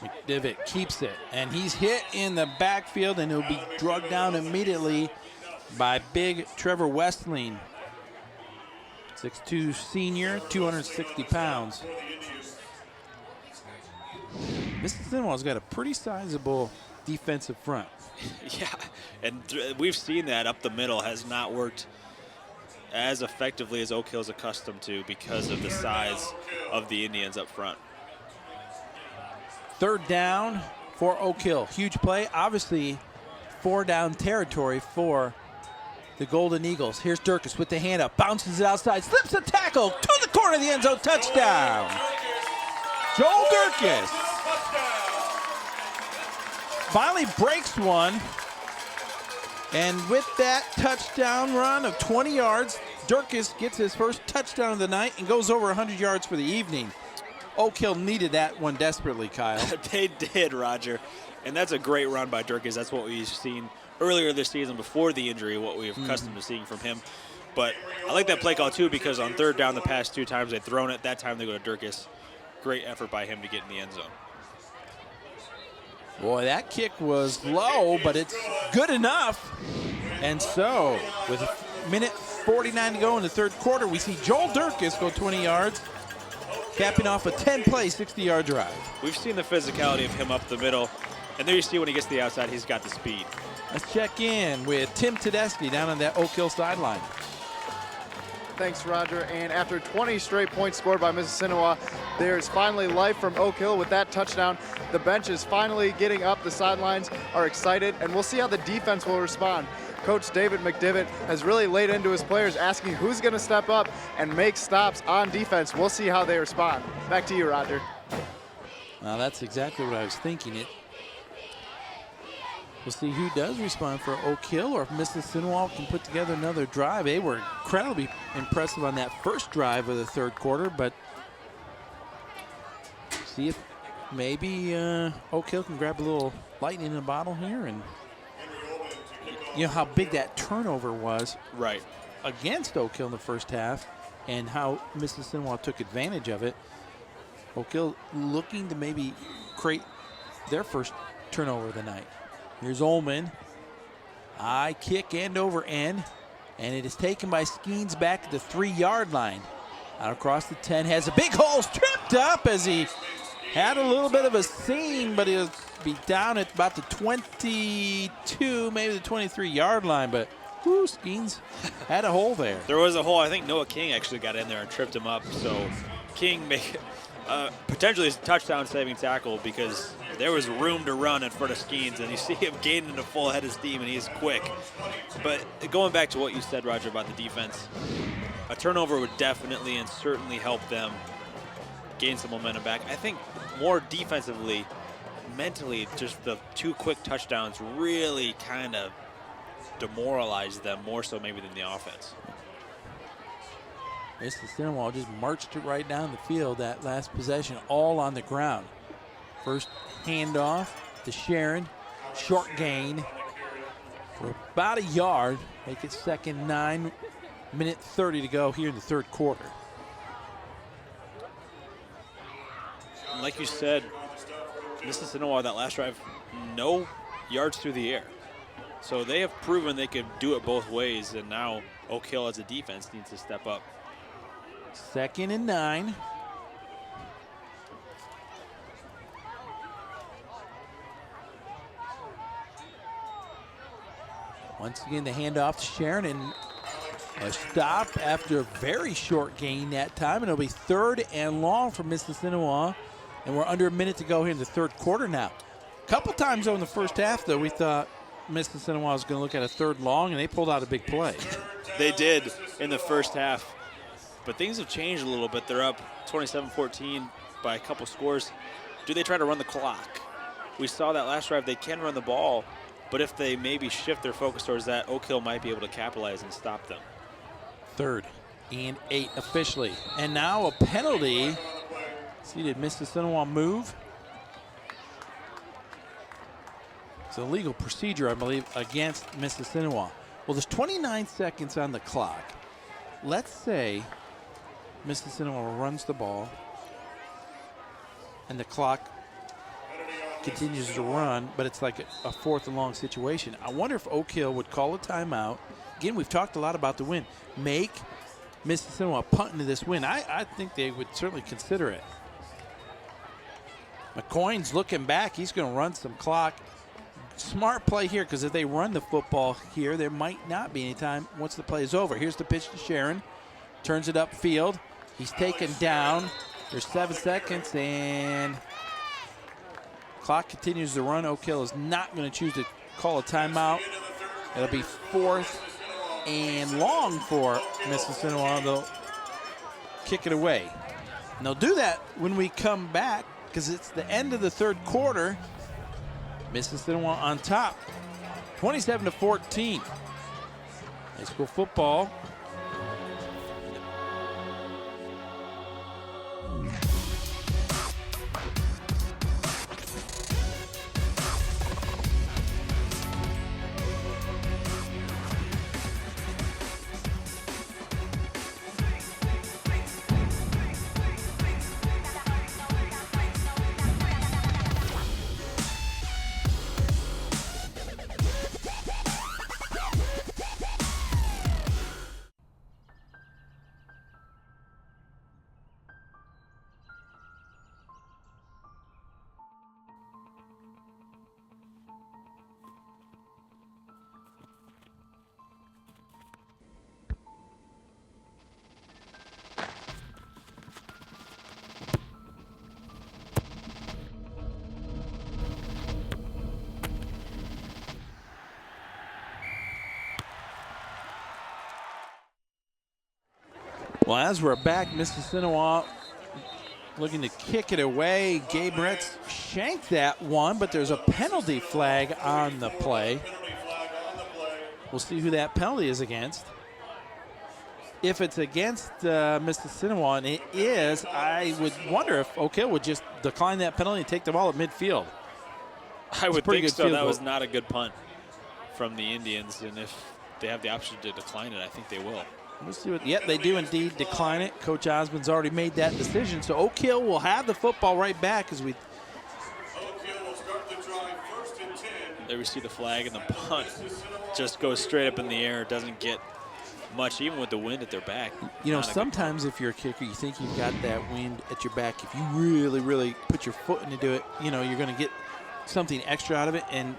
McDivitt keeps it, and he's hit in the backfield, and he'll be drugged down immediately by big Trevor Westling. 6'2" senior, 260 pounds. Mississinewa's got a pretty sizable defensive front. Yeah, and we've seen that up the middle has not worked as effectively as Oak Hill's accustomed to because of the size of the Indians up front. Third down for Oak Hill. Huge play. Obviously, 4-down territory for the Golden Eagles. Here's Durkis with the hand up. Bounces it outside. Slips a tackle to the corner of the end zone. Touchdown. Joel Durkis finally breaks one. And with that touchdown run of 20 yards, Durkis gets his first touchdown of the night and goes over 100 yards for the evening. Oak Hill needed that one desperately, Kyle. They did, Roger. And that's a great run by Durkis. That's what we've seen earlier this season before the injury, what we're accustomed to seeing from him. But I like that play call, too, because on third down the past 2 times they've thrown it. That time they go to Durkis. Great effort by him to get in the end zone. Boy, that kick was low, but it's good enough. And so, with a minute 49 to go in the third quarter, we see Joel Durkis go 20 yards, capping off a 10-play, 60-yard drive. We've seen the physicality of him up the middle, and there you see when he gets to the outside, he's got the speed. Let's check in with Tim Tedeschi down on that Oak Hill sideline. Thanks, Roger. And after 20 straight points scored by Mississinewa, there's finally life from Oak Hill with that touchdown. The bench is finally getting up. The sidelines are excited, and we'll see how the defense will respond. Coach David McDivitt has really laid into his players, asking who's going to step up and make stops on defense. We'll see how they respond. Back to you, Roger. Well, that's exactly what I was thinking. We'll see who does respond for Oak Hill, or if Mississinewa can put together another drive. They were incredibly impressive on that first drive of the third quarter, but see if maybe Oak Hill can grab a little lightning in a bottle here. And you know how big that turnover was right against Oak Hill in the first half, and how Mississinewa took advantage of it. Oak Hill looking to maybe create their first turnover of the night. Here's Ullman. High kick end over end. And it is taken by Skeens back at the 3-yard line. Out across the 10. Has a big hole. Tripped up as he had a little bit of a seam, but he'll be down at about the 22, maybe the 23-yard line. But whoo, Skeens had a hole there. There was a hole. I think Noah King actually got in there and tripped him up. So King make potentially a touchdown-saving tackle because there was room to run in front of Skeens, and you see him gaining a full head of steam, and he's quick. But going back to what you said, Roger, about the defense, a turnover would definitely and certainly help them gain some momentum back. I think more defensively, mentally, just the 2 quick touchdowns really kind of demoralized them more so maybe than the offense. Mississinewa just marched it right down the field that last possession, all on the ground. First handoff to Sharon, short gain for about a yard. Make it 2nd 9, minute 30 to go here in the 3rd quarter. And like you said, Mississinewa, that last drive, no yards through the air. So they have proven they could do it both ways, and now Oak Hill as a defense needs to step up. 2nd and 9. Once again, the handoff to Sharon, and a stop after a very short gain that time, and it'll be 3rd and long for Mississinewa, and we're under a minute to go here in the 3rd quarter now. A couple times though in the first half, though, we thought Mississinewa was going to look at a 3rd long, and they pulled out a big play. They did in the first half, but things have changed a little bit. They're up 27-14 by a couple scores. Do they try to run the clock? We saw that last drive. They can run the ball, but if they maybe shift their focus towards that, Oak Hill might be able to capitalize and stop them. 3rd and 8 officially. And now a penalty. See, did Mississinewa move? It's a legal procedure, I believe, against Mississinewa. Well, there's 29 seconds on the clock. Let's say Mississinewa runs the ball and the clock continues to run, but it's like a 4th and long situation. I wonder if Oak Hill would call a timeout. Again, we've talked a lot about the win. Make Mississinewa punt into this win. I think they would certainly consider it. McCoy's looking back. He's going to run some clock. Smart play here, because if they run the football here, there might not be any time once the play is over. Here's the pitch to Sharon. Turns it upfield. He's taken down. There's 7 seconds, and clock continues to run. Oak Hill is not going to choose to call a timeout. It'll be 4th and long for Mississinewa. They'll kick it away. And they'll do that when we come back, because it's the end of the 3rd quarter. Mississinewa on top, 27-14. High school football. Well, as we're back, Mississinewa looking to kick it away. Gabe Retz shanked that one, but there's a penalty flag on the play. We'll see who that penalty is against. If it's against Mississinewa, and it is, I would wonder if Oak Hill would just decline that penalty and take the ball at midfield. I would think so. That goal. was not a good punt from the Indians, and if they have the option to decline it, I think they will. We'll see what. Yep, they do indeed decline it. Coach Osmond's already made that decision. So Oak Hill will have the football right back as we. Oak Hill will start the drive 1st and 10. There we see the flag, and the punt just goes straight up in the air. It doesn't get much, even with the wind at their back. You know, sometimes if you're a kicker, you think you've got that wind at your back. If you really, really put your foot into it, you know, you're going to get something extra out of it and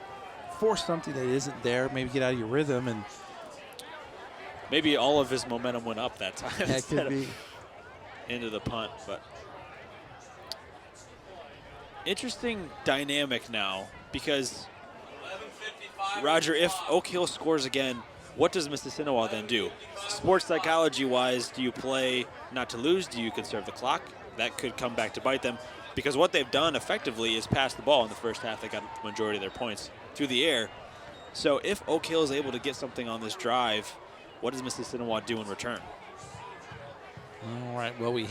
force something that isn't there. Maybe get out of your rhythm, and maybe all of his momentum went up that time that could be into the punt. But interesting dynamic now, because Roger, if Oak Hill scores again, what does Mississinewa then do? Sports psychology-wise, do you play not to lose? Do you conserve the clock? That could come back to bite them. because what they've done effectively is pass the ball in the first half. They got the majority of their points through the air. So if Oak Hill is able to get something on this drive, what does Mississinewa do in return? All right, well, we're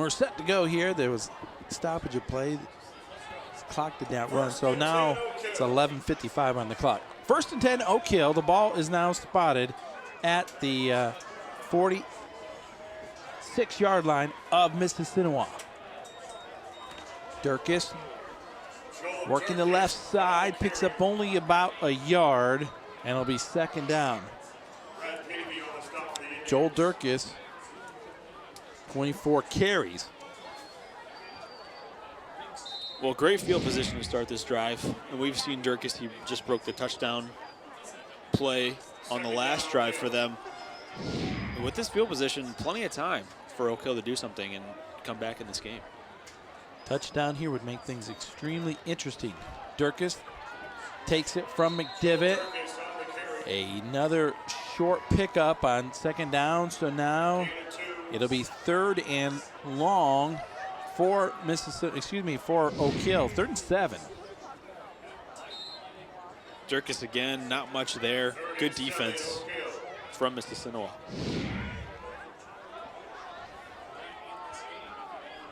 set to go here. There was stoppage of play. Clock did not run, so now it's 11:55 on the clock. 1st and 10, Oak Hill. The ball is now spotted at the 46-yard line of Mississinewa. Durkis working the left side, picks up only about a yard, and it'll be 2nd down. Joel Durkis, 24 carries. Well, great field position to start this drive. And we've seen Durkis, he just broke the touchdown play on the last drive for them. And with this field position, plenty of time for Oak Hill to do something and come back in this game. Touchdown here would make things extremely interesting. Durkis takes it from McDivitt. Another short pickup on 2nd down, so now it'll be 3rd and long for for Oak Hill. 3rd and 7. Durkis again, not much there. Good defense from Mississinewa.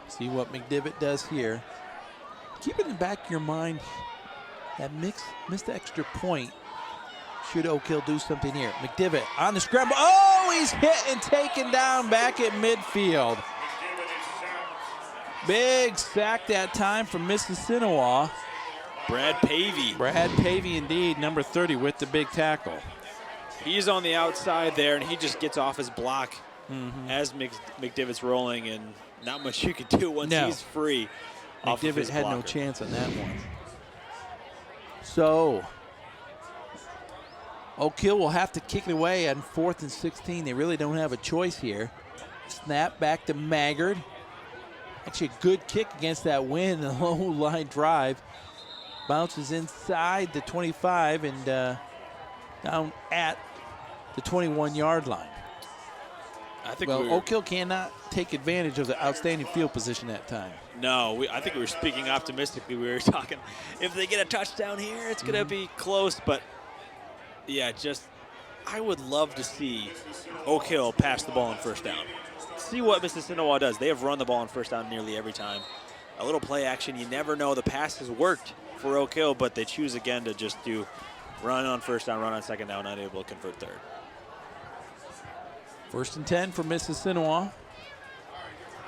See what McDivitt does here. Keep it in the back of your mind. That missed extra point. Should Oak Hill do something here? McDivitt on the scramble. Oh, he's hit and taken down back at midfield. Big sack that time from Mississinewa. Brad Pavey. Brad Pavey indeed, number 30 with the big tackle. He's on the outside there, and he just gets off his block as McDivitt's rolling, and not much you can do once he's free. McDivitt had no chance on that one. So Oak Hill will have to kick it away on 4th and 16. They really don't have a choice here. Snap back to Maggard. Actually a good kick against that wind, a low line drive. Bounces inside the 25 and down at the 21-yard line. I think Oak Hill cannot take advantage of the outstanding field position that time. No, I think we were speaking optimistically. We were talking, if they get a touchdown here, it's going to be close. But, yeah, I would love to see Oak Hill pass the ball on 1st down. See what Mississinewa does. They have run the ball on 1st down nearly every time. A little play action, you never know. The pass has worked for Oak Hill, but they choose again to just do run on 1st down, run on 2nd down, unable to convert 3rd. 1st and 10 for Mississinewa.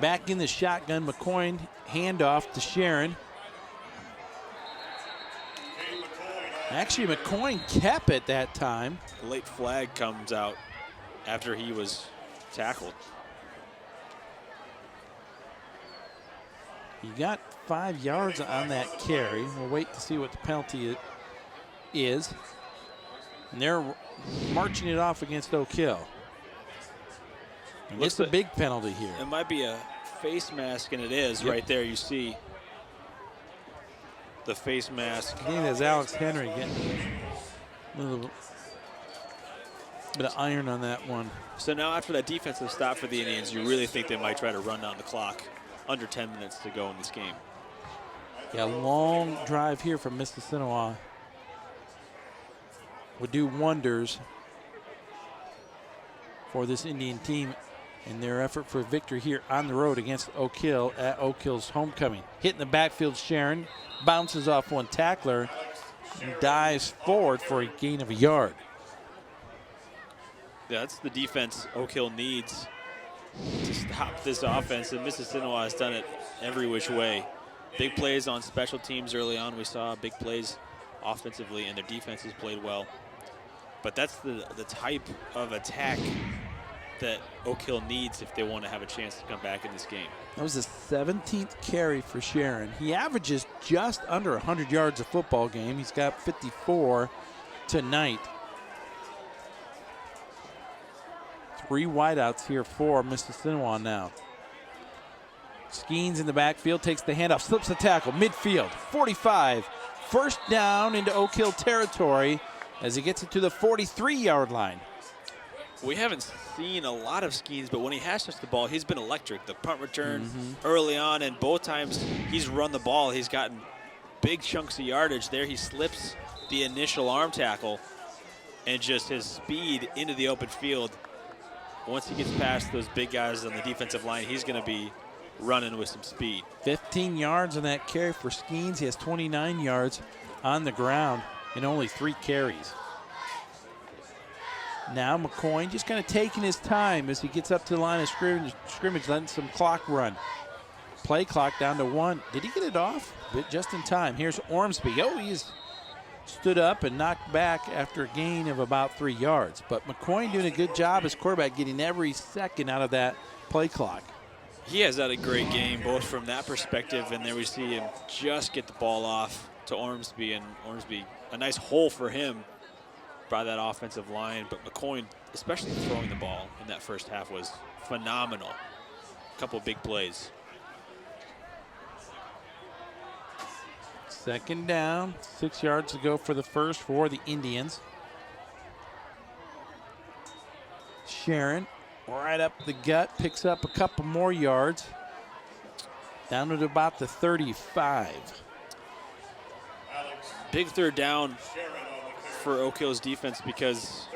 Back in the shotgun, McCoy, handoff to Sharon. Actually, McCoy kept it that time. The late flag comes out after he was tackled. He got 5 yards on that carry. We'll wait to see what the penalty is. And they're marching it off against Oak Hill. It's a big penalty here. It might be a face mask, and it is right there. You see the face mask. I think that's Alex Henry getting a little bit of iron on that one. So now after that defensive stop for the Indians, you really think they might try to run down the clock. Under 10 minutes to go in this game. Yeah, long drive here from Mississinewa would do wonders for this Indian team in their effort for victory here on the road against Oak Hill at Oak Hill's homecoming. Hitting the backfield, Sharon bounces off one tackler and dives forward for a gain of a yard. Yeah, that's the defense Oak Hill needs to stop this offense, and Mississinewa has done it every which way. Big plays on special teams early on. We saw big plays offensively, and their defense has played well. But that's the type of attack that Oak Hill needs if they want to have a chance to come back in this game. That was the 17th carry for Sharon. He averages just under 100 yards a football game. He's got 54 tonight. 3 wideouts here for Mississinewa now. Skeens in the backfield, takes the handoff, slips the tackle, midfield, 45. 1st down into Oak Hill territory as he gets it to the 43-yard line. We haven't seen a lot of Skeens, but when he has touched the ball, he's been electric. The punt return early on, and both times he's run the ball, he's gotten big chunks of yardage. There he slips the initial arm tackle, and just his speed into the open field. Once he gets past those big guys on the defensive line, he's going to be running with some speed. 15 yards on that carry for Skeens. He has 29 yards on the ground in only 3 carries. Now McCoy just kind of taking his time as he gets up to the line of scrimmage, letting some clock run. Play clock down to 1. Did he get it off? But just in time. Here's Ormsby. Oh, he's stood up and knocked back after a gain of about 3 yards. But McCoy doing a good job as quarterback, getting every second out of that play clock. He has had a great game, both from that perspective, and there we see him just get the ball off to Ormsby, and Ormsby, a nice hole for him by that offensive line. But McCoy, especially throwing the ball in that first half, was phenomenal. A couple of big plays. Second down, 6 yards to go for the first for the Indians. Sharon right up the gut, picks up a couple more yards. Down to about the 35. Big third down for Oak Hill's defense, because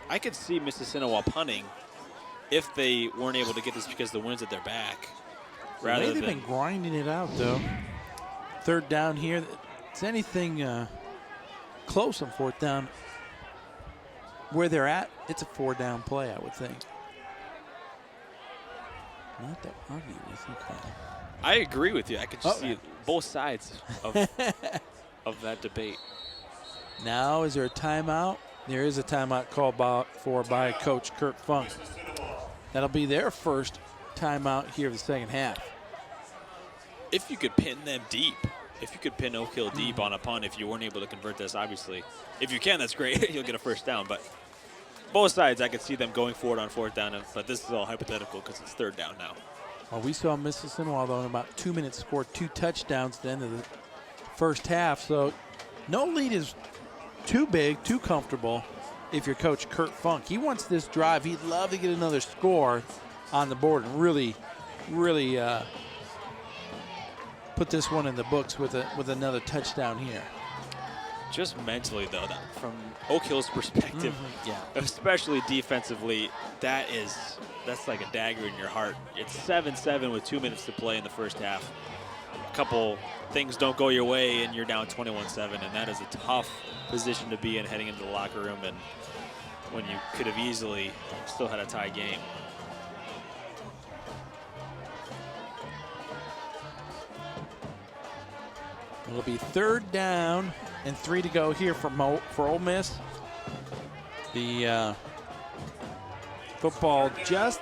I could see Mississinewa punting if they weren't able to get this because the wind's at their back. They've been grinding it out, though. Third down here. It's anything close on fourth down. Where they're at, it's a 4-down play, I would think. Not that ugly, is he, Carl? I agree with you. I could just see both sides of, of that debate. Now, is there a timeout? There is a timeout called by Coach Kurt Funk. That'll be their first timeout here of the second half. If you could pin them deep, if you could pin Oak Hill deep on a punt, if you weren't able to convert this, obviously. If you can, that's great. You'll get a first down. But both sides, I could see them going forward on fourth down. But this is all hypothetical because it's third down now. Well, we saw Mississinewa, though, in about 2 minutes score 2 touchdowns at the end of the first half. So no lead is too big, too comfortable if you're Coach Kurt Funk. He wants this drive. He'd love to get another score on the board and really put this one in the books with another touchdown here. Just mentally, though, that from Oak Hill's perspective, especially defensively, that's like a dagger in your heart. It's 7-7 with 2 minutes to play in the first half. A couple things don't go your way, and you're down 21-7, and that is a tough position to be in heading into the locker room, and when you could have easily still had a tie game. It'll be third down and 3 to go here for Ole Miss. The football just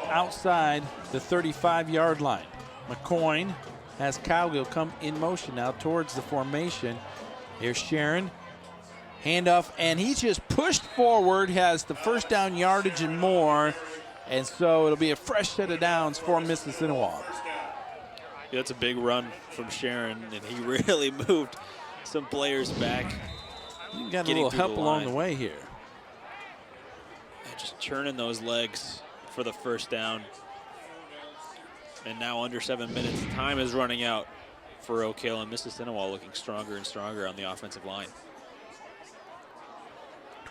outside the 35-yard line. McCoy has Cowgill come in motion now towards the formation. Here's Sharon. Handoff, and he's just pushed forward, has the first down yardage and more, and so it'll be a fresh set of downs for Mississinewa. Yeah, that's a big run from Sharon, and he really moved some players back. You got a little help along the way here. Yeah, just churning those legs for the first down. And now under 7 minutes, time is running out for Oak Hill, and Mississinewa looking stronger and stronger on the offensive line.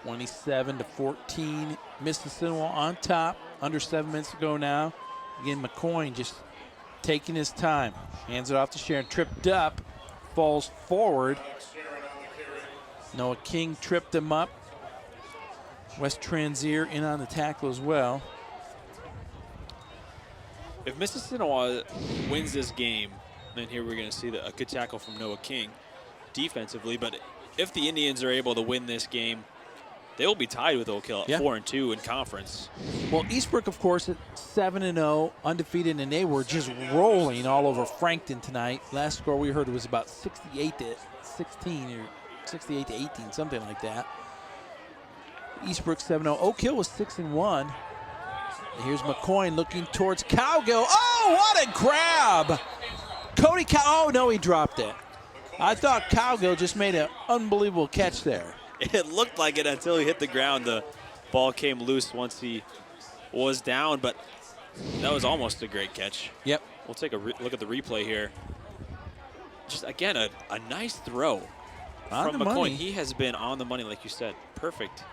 27-14, Mississinewa on top. Under 7 minutes to go now. Again, McCoy just taking his time. Hands it off to Sharon. Tripped up. Falls forward. Noah King tripped him up. Wes Transier in on the tackle as well. If Mississinewa wins this game, then here we're going to see a good tackle from Noah King defensively. But if the Indians are able to win this game, they will be tied with Oak Hill at 4-2 in conference. Well, Eastbrook, of course, at 7-0, undefeated, and they were just rolling all over Frankton tonight. Last score we heard was about 68-16 or 68-18, something like that. Eastbrook 7-0. Oak Hill was 6-1. And here's McCoy looking towards Cowgill. Oh, what a grab! Oh, no, he dropped it. I thought Cowgill just made an unbelievable catch there. It looked like it until he hit the ground. The ball came loose once he was down, but that was almost a great catch. Yep. We'll take a look at the replay here. Just, again, a nice throw On from the McCoy. money. He has been on the money, like you said. Perfect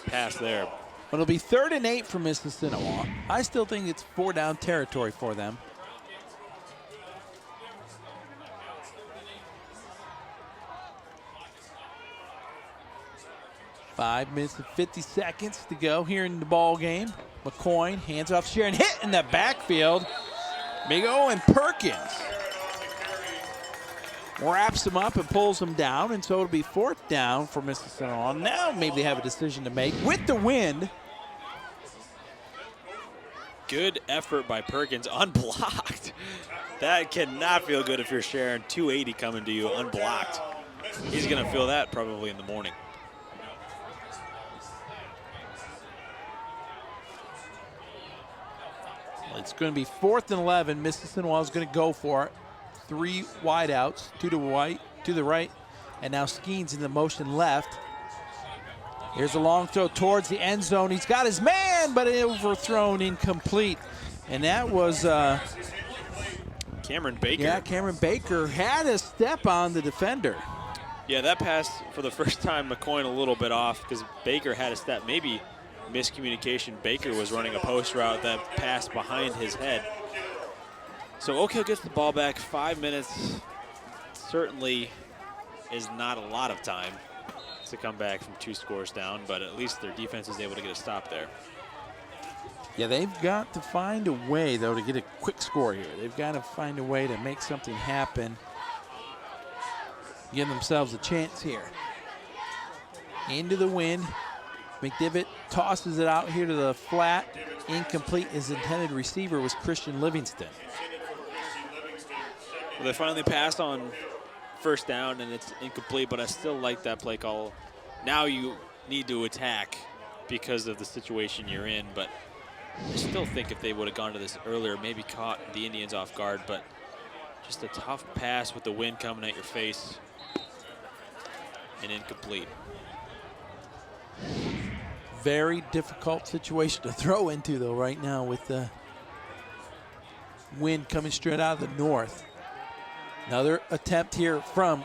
pass there. But it'll be 3rd and 8 for Mississinewa. I still think it's 4 down territory for them. Five minutes and 50 seconds to go here in the ball game. McCoy hands off Sharon, hit in the backfield. Big O and Perkins wraps him up and pulls him down, and so it'll be 4th down for Mississinewa. Now maybe they have a decision to make with the wind. Good effort by Perkins, unblocked. That cannot feel good if you're Sharon. 280 coming to you, unblocked. He's going to feel that probably in the morning. It's going to be 4th and 11. Mississinewa is going to go for it. 3 wideouts, 2 to the right, and now Skeens in the motion left. Here's a long throw towards the end zone. He's got his man, but overthrown, incomplete. And that was Cameron Baker. Yeah, Cameron Baker had a step on the defender. Yeah, that pass for the first time, McCoy a little bit off because Baker had a step. Maybe miscommunication. Baker was running a post route that passed behind his head. So Oak Hill gets the ball back. 5 minutes certainly is not a lot of time to come back from 2 scores down, but at least their defense is able to get a stop there. Yeah, they've got to find a way, though, to get a quick score here. They've got to find a way to make something happen, give themselves a chance here. Into the wind. McDivitt tosses it out here to the flat. Incomplete. His intended receiver was Christian Livingston. Well, they finally passed on 1st down, and it's incomplete, but I still like that play call. Now you need to attack because of the situation you're in, but I still think if they would have gone to this earlier, maybe caught the Indians off guard, but just a tough pass with the wind coming at your face and incomplete. Very difficult situation to throw into, though, right now with the wind coming straight out of the north. Another attempt here from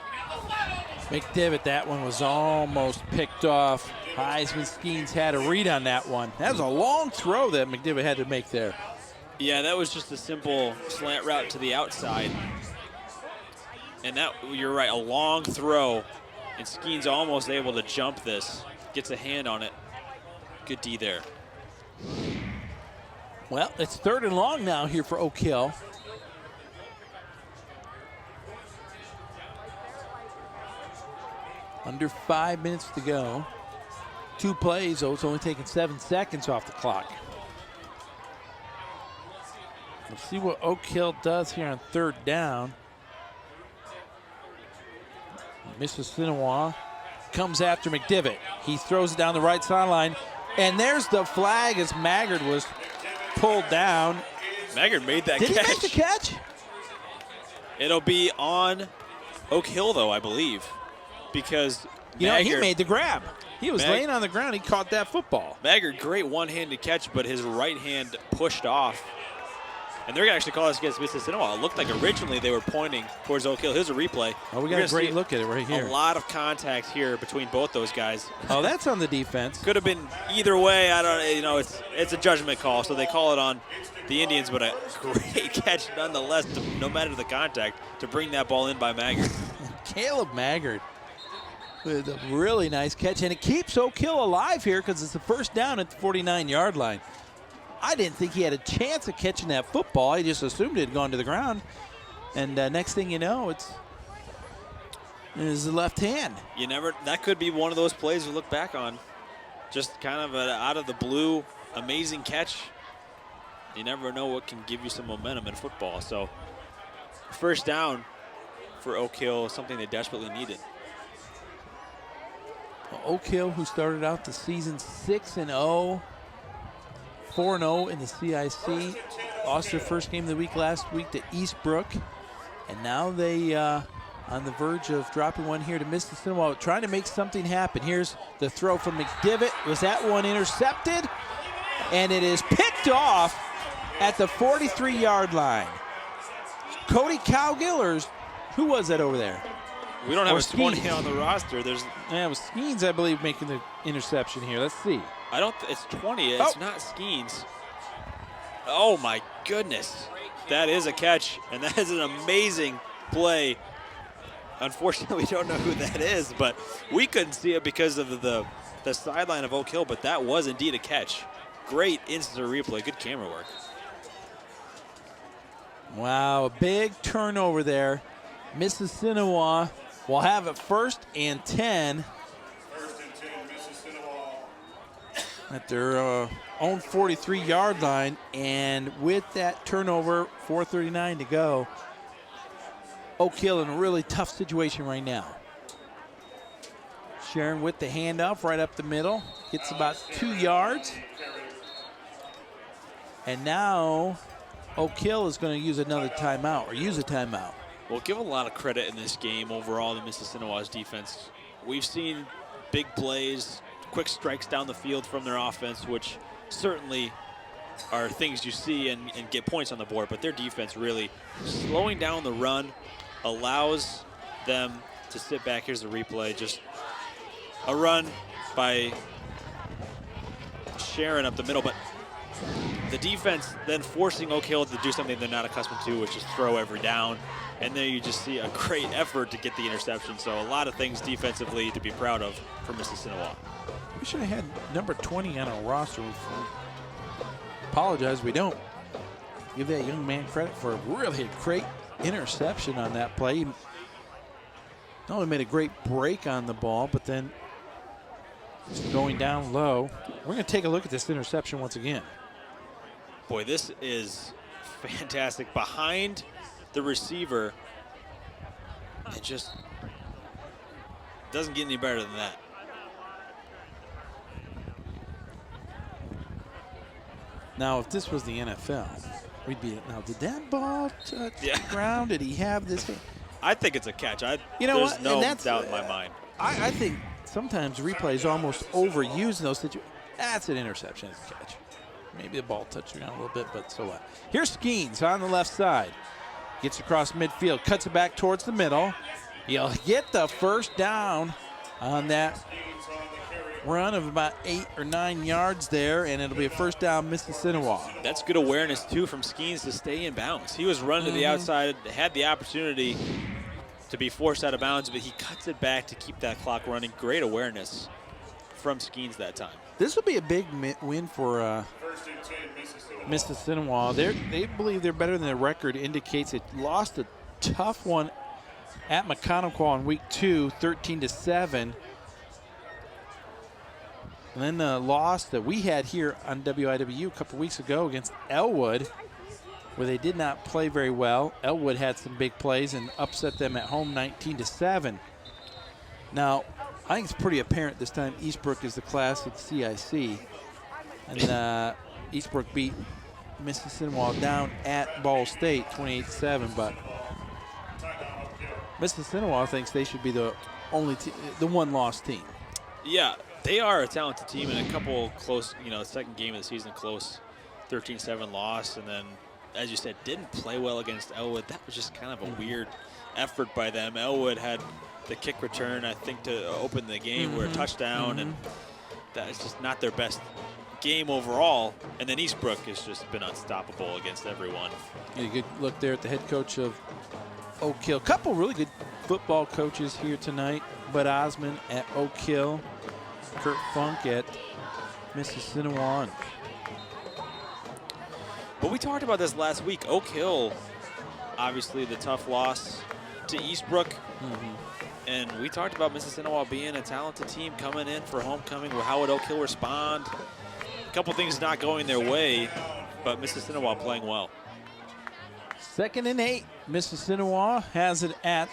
McDivitt. That one was almost picked off. Heisman Skeens had a read on that one. That was a long throw that McDivitt had to make there. Yeah, that was just a simple slant route to the outside. And that, you're right, a long throw. And Skeens almost able to jump this. Gets a hand on it. Good D there. Well, it's 3rd and long now here for Oak Hill. Under 5 minutes to go. 2 plays, though. It's only taking 7 seconds off the clock. We'll see what Oak Hill does here on 3rd down. Mississinewa comes after McDivitt. He throws it down the right sideline. And there's the flag as Maggard was pulled down. Maggard made that catch. Did he make the catch? It'll be on Oak Hill, though, I believe. Because You know, Maggard, he made the grab. He was laying on the ground. He caught that football. Maggard, great one-handed catch, but his right hand pushed off. And they're going to actually call this against Mississinewa. It looked like originally they were pointing towards Oak Hill. Here's a replay. Oh, we got a great look at it right here. A lot of contact here between both those guys. Oh, that's on the defense. Could have been either way. I don't. You know, it's a judgment call, so they call it on the Indians. But a great catch nonetheless, no matter the contact, to bring that ball in by Maggard. Caleb Maggard with a really nice catch, and it keeps Oak Hill alive here because it's the 1st down at the 49-yard line. I didn't think he had a chance of catching that football. I just assumed it had gone to the ground. And next thing you know, it's the left hand. You never. That could be one of those plays we look back on. Just kind of an out of the blue, amazing catch. You never know what can give you some momentum in football. So 1st down for Oak Hill, something they desperately needed. Oak Hill, who started out the season 6-0. 4-0 in the CIC. Lost their first game of the week last week to Eastbrook. And now they on the verge of dropping one here to Mississinewa, trying to make something happen. Here's the throw from McDivitt. Was that one intercepted? And it is picked off at the 43-yard line. Cody Cowgill, or who was that over there? We don't have Or a 20 Skeens. on the roster. Yeah, it was Skeens, I believe, making the interception here. Let's see. It's 20. It's Oh. not Skeens. Oh my goodness. That is a catch, and that is an amazing play. Unfortunately, we don't know who that is, but we couldn't see it because of the sideline of Oak Hill, but that was indeed a catch. Great instant replay. Good camera work. Wow, a big turnover there. Mississinewa will have it 1st and 10 First and 10, Mississinewa. at their own 43-yard line. And with that turnover, 4:39 to go, Oak Hill in a really tough situation right now. Sharon with the handoff right up the middle. Gets about 2 yards. And now Oak Hill is going to use another timeout, or use a timeout. We'll give a lot of credit in this game overall to Mississinewa's defense. We've seen big plays, quick strikes down the field from their offense, which certainly are things you see and get points on the board, but their defense really slowing down the run allows them to sit back. Here's the replay, just a run by Sharon up the middle, but the defense then forcing Oak Hill to do something they're not accustomed to, which is throw every down. And there you just see a great effort to get the interception. So a lot of things defensively to be proud of for Mississinewa. We should have had number 20 on our roster. Apologize, we don't. Give that young man credit for really a great interception on that play. He not only made a great break on the ball, but then just going down low. We're going to take a look at this interception once again. Boy, this is fantastic. Behind the receiver, it just doesn't get any better than that. Now, if this was the NFL, we'd be, now, did that ball touch the ground? Did he have this? I think it's a catch. You know there's what? no And that's, doubt in my mind. I think sometimes replays almost overuse those situations. That's an interception. It's a catch. Maybe the ball touched the ground a little bit, but so what? Here's Skeens on the left side. Gets across midfield, cuts it back towards the middle. He'll get the first down on that run of about 8 or 9 yards there, and it'll be a first down Mississinewa. That's good awareness, too, from Skeens to stay in bounds. He was running to the outside, had the opportunity to be forced out of bounds, but he cuts it back to keep that clock running. Great awareness from Skeens that time. This will be a big win for First and 10, Mississinewa. Mississinewa. They believe they're better than their record indicates. It lost a tough one at McConaughey in week 2, 13-7. And then the loss that we had here on WIW a couple weeks ago against Elwood, where they did not play very well. Elwood had some big plays and upset them at home 19-7. Now, I think it's pretty apparent this time Eastbrook is the class of CIC. And Eastbrook beat Mississinewa down at Ball State 28-7. But Mississinewa thinks they should be the only the one-loss team. Yeah, they are a talented team, and a couple close, the second game of the season, close 13-7 loss. And then, as you said, didn't play well against Elwood. That was just kind of a weird effort by them. Elwood had the kick return, I think, to open the game, where a touchdown, and that is just not their best game overall. And then Eastbrook has just been unstoppable against everyone. A good look there at the head coach of Oak Hill. Couple really good football coaches here tonight. Bud Osmond at Oak Hill, Kurt Funk at Mississinewa. But we talked about this last week. Oak Hill, obviously the tough loss to Eastbrook. And we talked about Mississinewa being a talented team coming in for homecoming. How would Oak Hill respond? A couple things not going their way, but Mississinewa playing well. 2nd and 8. Mississinewa has it at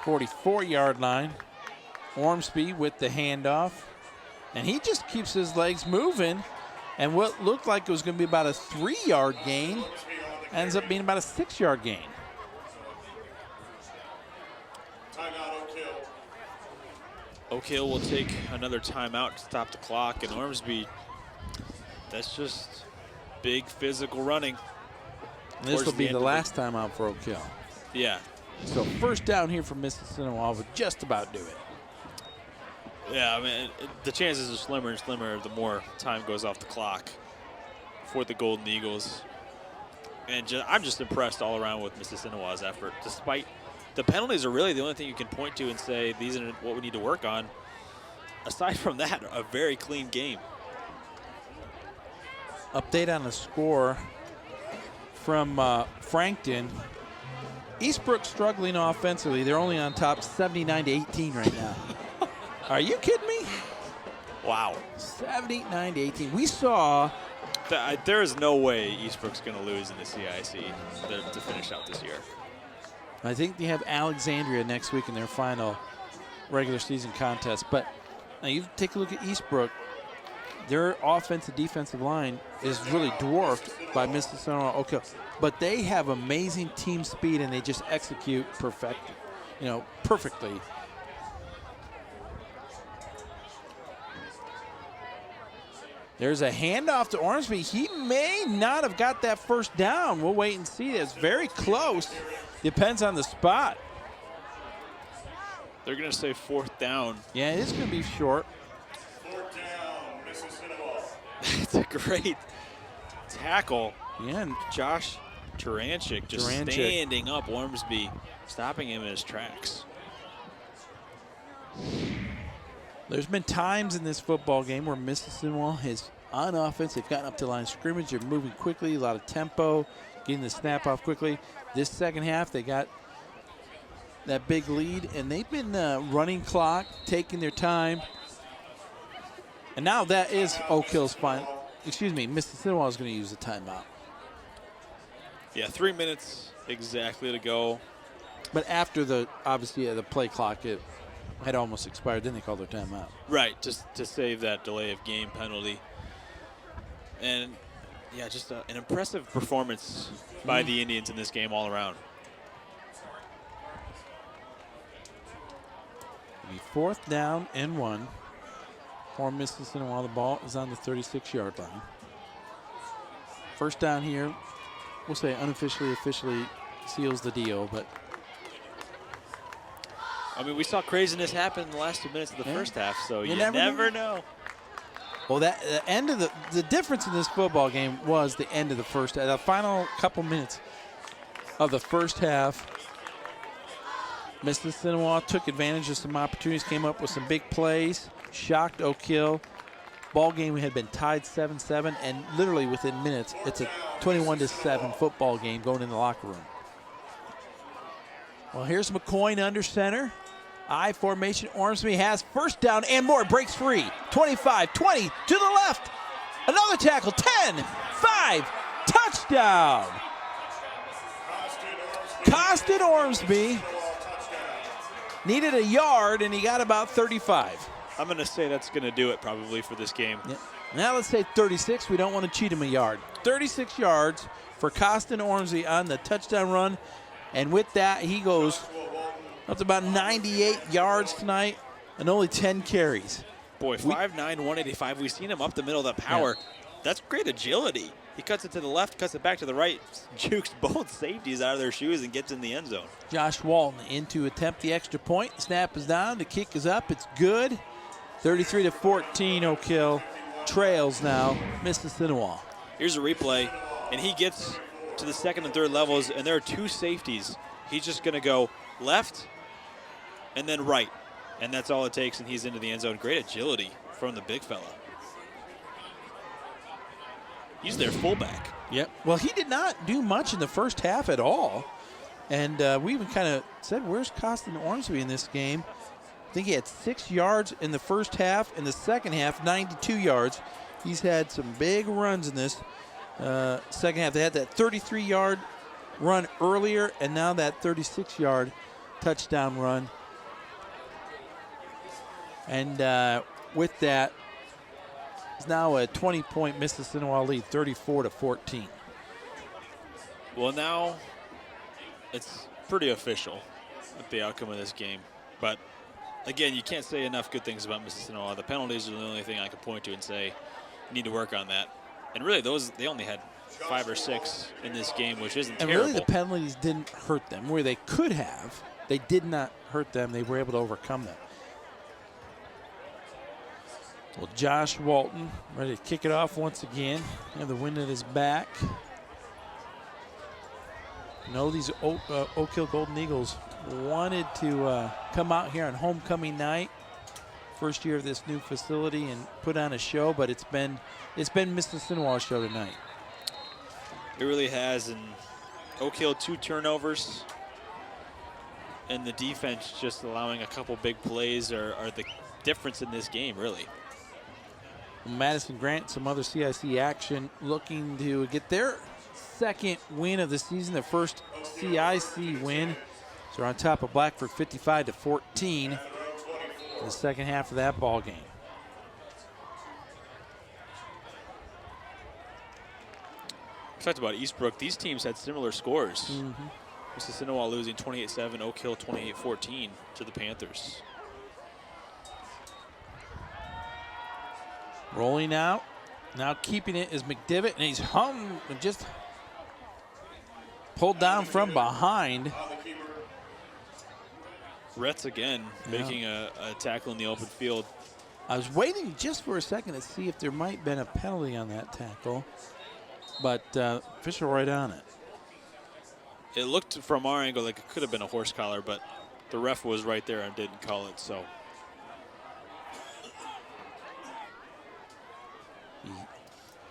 44-yard line. Ormsby with the handoff. And he just keeps his legs moving. And what looked like it was going to be about a 3-yard gain ends up being about a 6-yard gain. Timeout, Oak Hill. Oak Hill will take another timeout to stop the clock, and Ormsby, that's just big physical running. And this will towards be end the of last timeout for Oak Hill. Yeah. So first down here for Mississinewa would just about do it. Yeah, I mean, the chances are slimmer and slimmer the more time goes off the clock for the Golden Eagles. And I'm just impressed all around with Mississinewa's effort. Despite the penalties are really the only thing you can point to and say these are what we need to work on. Aside from that, a very clean game. Update on the score from Frankton. Eastbrook struggling offensively. They're only on top 79-18 right now. Are you kidding me? Wow. 79-18. We saw. There is no way Eastbrook's going to lose in the CIC to finish out this year. I think they have Alexandria next week in their final regular season contest. But now you take a look at Eastbrook. Their offensive defensive line is really dwarfed by Mississinewa Oak Hill. But they have amazing team speed and they just execute perfectly. There's a handoff to Ormsby. He may not have got that first down. We'll wait and see. It's very close. Depends on the spot. They're going to say fourth down. Yeah, it is going to be short. Fourth down, Mississinewa. It's a great tackle. Yeah, and Josh Taranchik just standing up Ormsby, stopping him in his tracks. there's been times in this football game where Mississinewa has, on offense, they've gotten up to the line of scrimmage. They're moving quickly, a lot of tempo, getting the snap off quickly. This second half, they got that big lead, and they've been running clock, taking their time. And now that is Oak Hill's final. Mississinewa is going to use the timeout. Yeah, 3 minutes exactly to go. But after the play clock, it had almost expired. Then they called their timeout. Right, just to save that delay of game penalty. And, yeah, just an impressive performance by the Indians in this game all around. It'll be fourth down and 1 for Mississinewa. The ball is on the 36-yard line. First down here, we'll say unofficially, officially seals the deal, but I mean, we saw craziness happen in the last 2 minutes of the first half, so you never know. Well, that the end of the difference in this football game was the end of the first half. The final couple minutes of the first half, Mississinewa took advantage of some opportunities, came up with some big plays, shocked Oak Hill. Ball game had been tied 7-7, and literally within minutes, it's a 21-7 football game going in the locker room. Well, here's McCoyne under center. I formation. Ormsby has first down and more. Breaks free. 25, 20 to the left. Another tackle. 10, 5. Touchdown. Costin Ormsby needed a yard, and he got about 35. I'm going to say that's going to do it probably for this game. Yep. Now let's say 36. We don't want to cheat him a yard. 36 yards for Costin Ormsby on the touchdown run. And with that, he goes up to about 98 yards tonight and only 10 carries. Boy, 5'9", 185. We've seen him up the middle of that power. Yeah. That's great agility. He cuts it to the left, cuts it back to the right, jukes both safeties out of their shoes and gets in the end zone. Josh Walton in to attempt the extra point. Snap is down. The kick is up. It's good. 33-14, Oak Hill trails now Mississinewa. Here's a replay, and he gets to the second and third levels, and there are two safeties. He's just going to go left and then right, and that's all it takes, and he's into the end zone. Great agility from the big fella. He's their fullback. Yep. Well, he did not do much in the first half at all, and we even kind of said, where's Costin Ormsby in this game? I think he had 6 yards in the first half. In the second half, 92 yards. He's had some big runs in this second half. They had that 33-yard run earlier, and now that 36-yard touchdown run. And with that, it's now a 20-point Mississinewa lead, 34-14. Well, now it's pretty official. with the outcome of this game. But again, you can't say enough good things about Mississinewa. The penalties are the only thing I can point to and say you need to work on that. And really, they only had 5 or 6 in this game, which isn't And terrible. really, the penalties didn't hurt them. Where they could have, they did not hurt them. They were able to overcome them. Well, Josh Walton ready to kick it off once again. Have the wind at his back. These Oak Hill Golden Eagles wanted to come out here on homecoming night, first year of this new facility, and put on a show. But it's been Mississinewa's show tonight. It really has. And Oak Hill 2 turnovers, and the defense just allowing a couple big plays are the difference in this game, really. Madison Grant, some other CIC action, looking to get their second win of the season, their first CIC win. So they're on top of Blackford 55-14 in the second half of that ball game. Talked about Eastbrook. These teams had similar scores. Mississinewa losing 28-7, Oak Hill 28-14 to the Panthers. Rolling out. Now keeping it is McDivitt, and he's just pulled down from behind. Retz again making a tackle in the open field. I was waiting just for a second to see if there might have been a penalty on that tackle, but official right on it. It looked from our angle like it could have been a horse collar, but the ref was right there and didn't call it, so.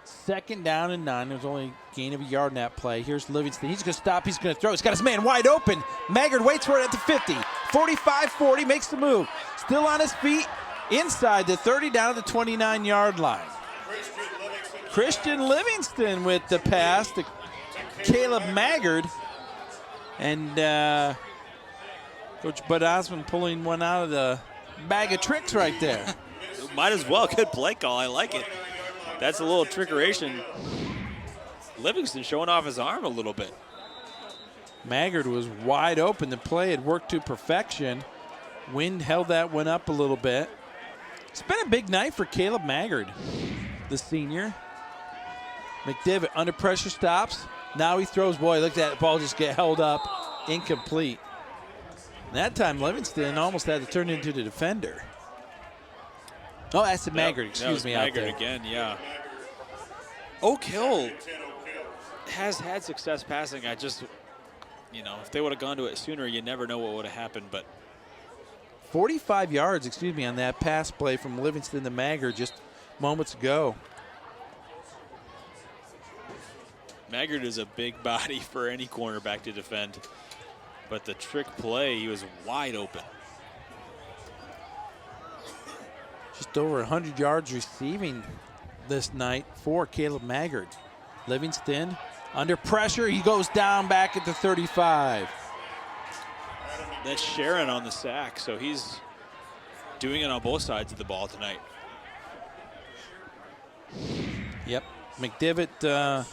Second down and 9. There's only a gain of a yard in that play. Here's Livingston. He's going to stop. He's going to throw. He's got his man wide open. Maggard waits for it at the 50. 45-40, makes the move. Still on his feet. Inside the 30, down to the 29-yard line. Christian Livingston with the pass to Caleb Maggard. And Coach Bud Osmond pulling one out of the bag of tricks right there. Might as well. Good play call. I like it. That's a little trickeration. Livingston showing off his arm a little bit. Maggard was wide open. The play had worked to perfection. Wind held that one up a little bit. It's been a big night for Caleb Maggard, the senior. McDivitt under pressure stops. Now he throws. Boy, look at that ball just get held up. Incomplete. And that time Livingston almost had to turn into the defender. Oh, that's Maggard. Excuse me. Maggard out there again, yeah. Oak Hill has had success passing. I just, if they would have gone to it sooner, you never know what would have happened. But 45 yards, on that pass play from Livingston to Maggard just moments ago. Maggard is a big body for any cornerback to defend. But the trick play, he was wide open. Just over 100 yards receiving this night for Caleb Maggard. Livingston under pressure. He goes down back at the 35. That's Sharon on the sack, so he's doing it on both sides of the ball tonight. Yep. McDivitt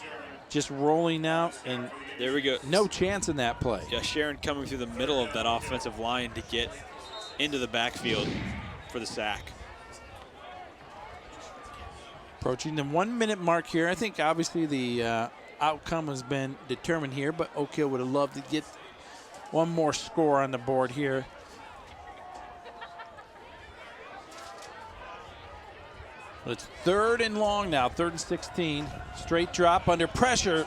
just rolling out, and there we go. No chance in that play. Yeah, Sharon coming through the middle of that offensive line to get into the backfield for the sack. Approaching the 1 minute mark here. I think obviously the outcome has been determined here, but Oak Hill would have loved to get one more score on the board here. It's 3rd and long now, 3rd and 16. Straight drop under pressure.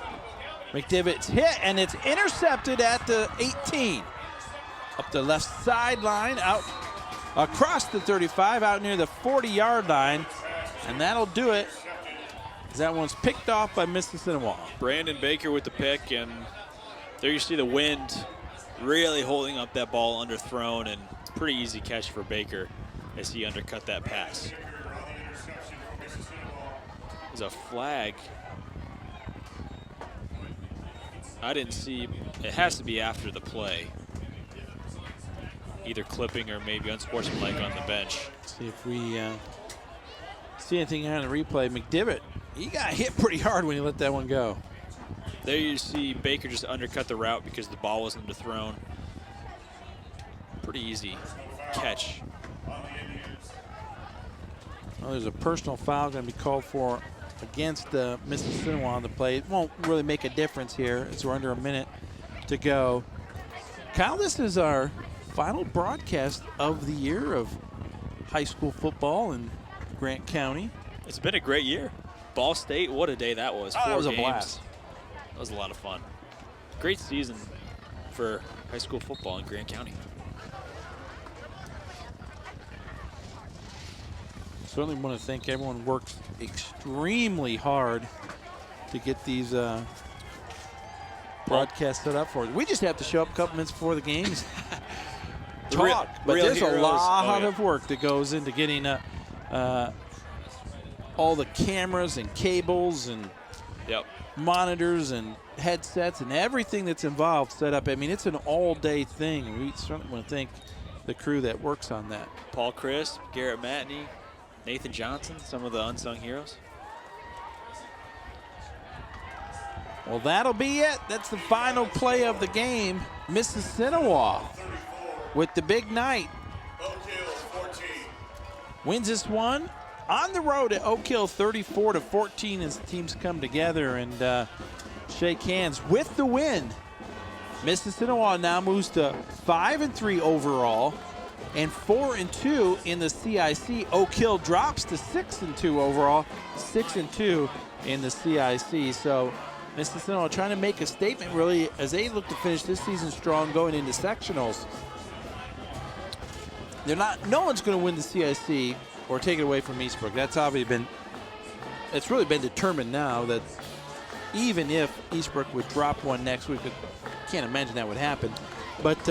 McDivitt's hit, and it's intercepted at the 18. Up the left sideline, out across the 35, out near the 40-yard line. And that'll do it. That one's picked off by Mississinewa. Brandon Baker with the pick, and there you see the wind really holding up that ball underthrown, and pretty easy catch for Baker as he undercut that pass. There's a flag. I didn't see, it has to be after the play. Either clipping or maybe unsportsmanlike on the bench. See if we see anything on the replay. McDivitt, he got hit pretty hard when he let that one go. There you see Baker just undercut the route because the ball wasn't underthrown. Pretty easy catch. Well, there's a personal foul going to be called for against Mississinewa on the play. It won't really make a difference here as we're under a minute to go. Kyle, this is our final broadcast of the year of high school football in Grant County. It's been a great year. Ball State, what a day that was. Oh, that 4 was a games. blast. That was a lot of fun. Great season for high school football in Grant County. Certainly want to thank everyone who worked extremely hard to get these broadcasts set up for us. We just have to show up a couple minutes before the games. Talk, but real there's heroes. a lot Oh, of work that goes into getting all the cameras and cables and monitors and headsets and everything that's involved set up. I mean, it's an all-day thing, and we certainly want to thank the crew that works on that. Paul Crisp, Garrett Matney, Nathan Johnson, some of the unsung heroes. Well, that'll be it. That's the final play of the game. Mississinewa with the big night. Wins this one on the road at Oak Hill 34-14 as the teams come together and shake hands with the win. Mississinewa now moves to 5-3 overall and 4-2 in the CIC. Oak Hill drops to 6-2 overall, 6-2 in the CIC. So Mississinewa trying to make a statement really as they look to finish this season strong going into sectionals. No one's going to win the CIC or take it away from Eastbrook. That's obviously been, it's really been determined now that even if Eastbrook would drop one next week, can't imagine that would happen. But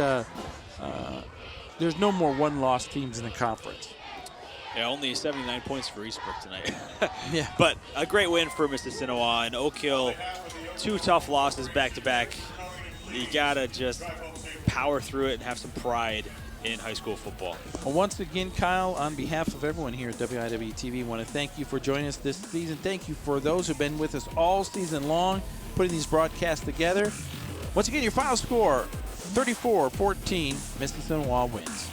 there's no more one-loss teams in the conference. Yeah, only 79 points for Eastbrook tonight. Yeah. But a great win for Mississinewa and Oak Hill. 2 tough losses back-to-back. You got to just power through it and have some pride in high school football. Well, once again, Kyle, on behalf of everyone here at WIW-TV, want to thank you for joining us this season. Thank you for those who've been with us all season long, putting these broadcasts together. Once again, your final score, 34-14, Mississinewa wins.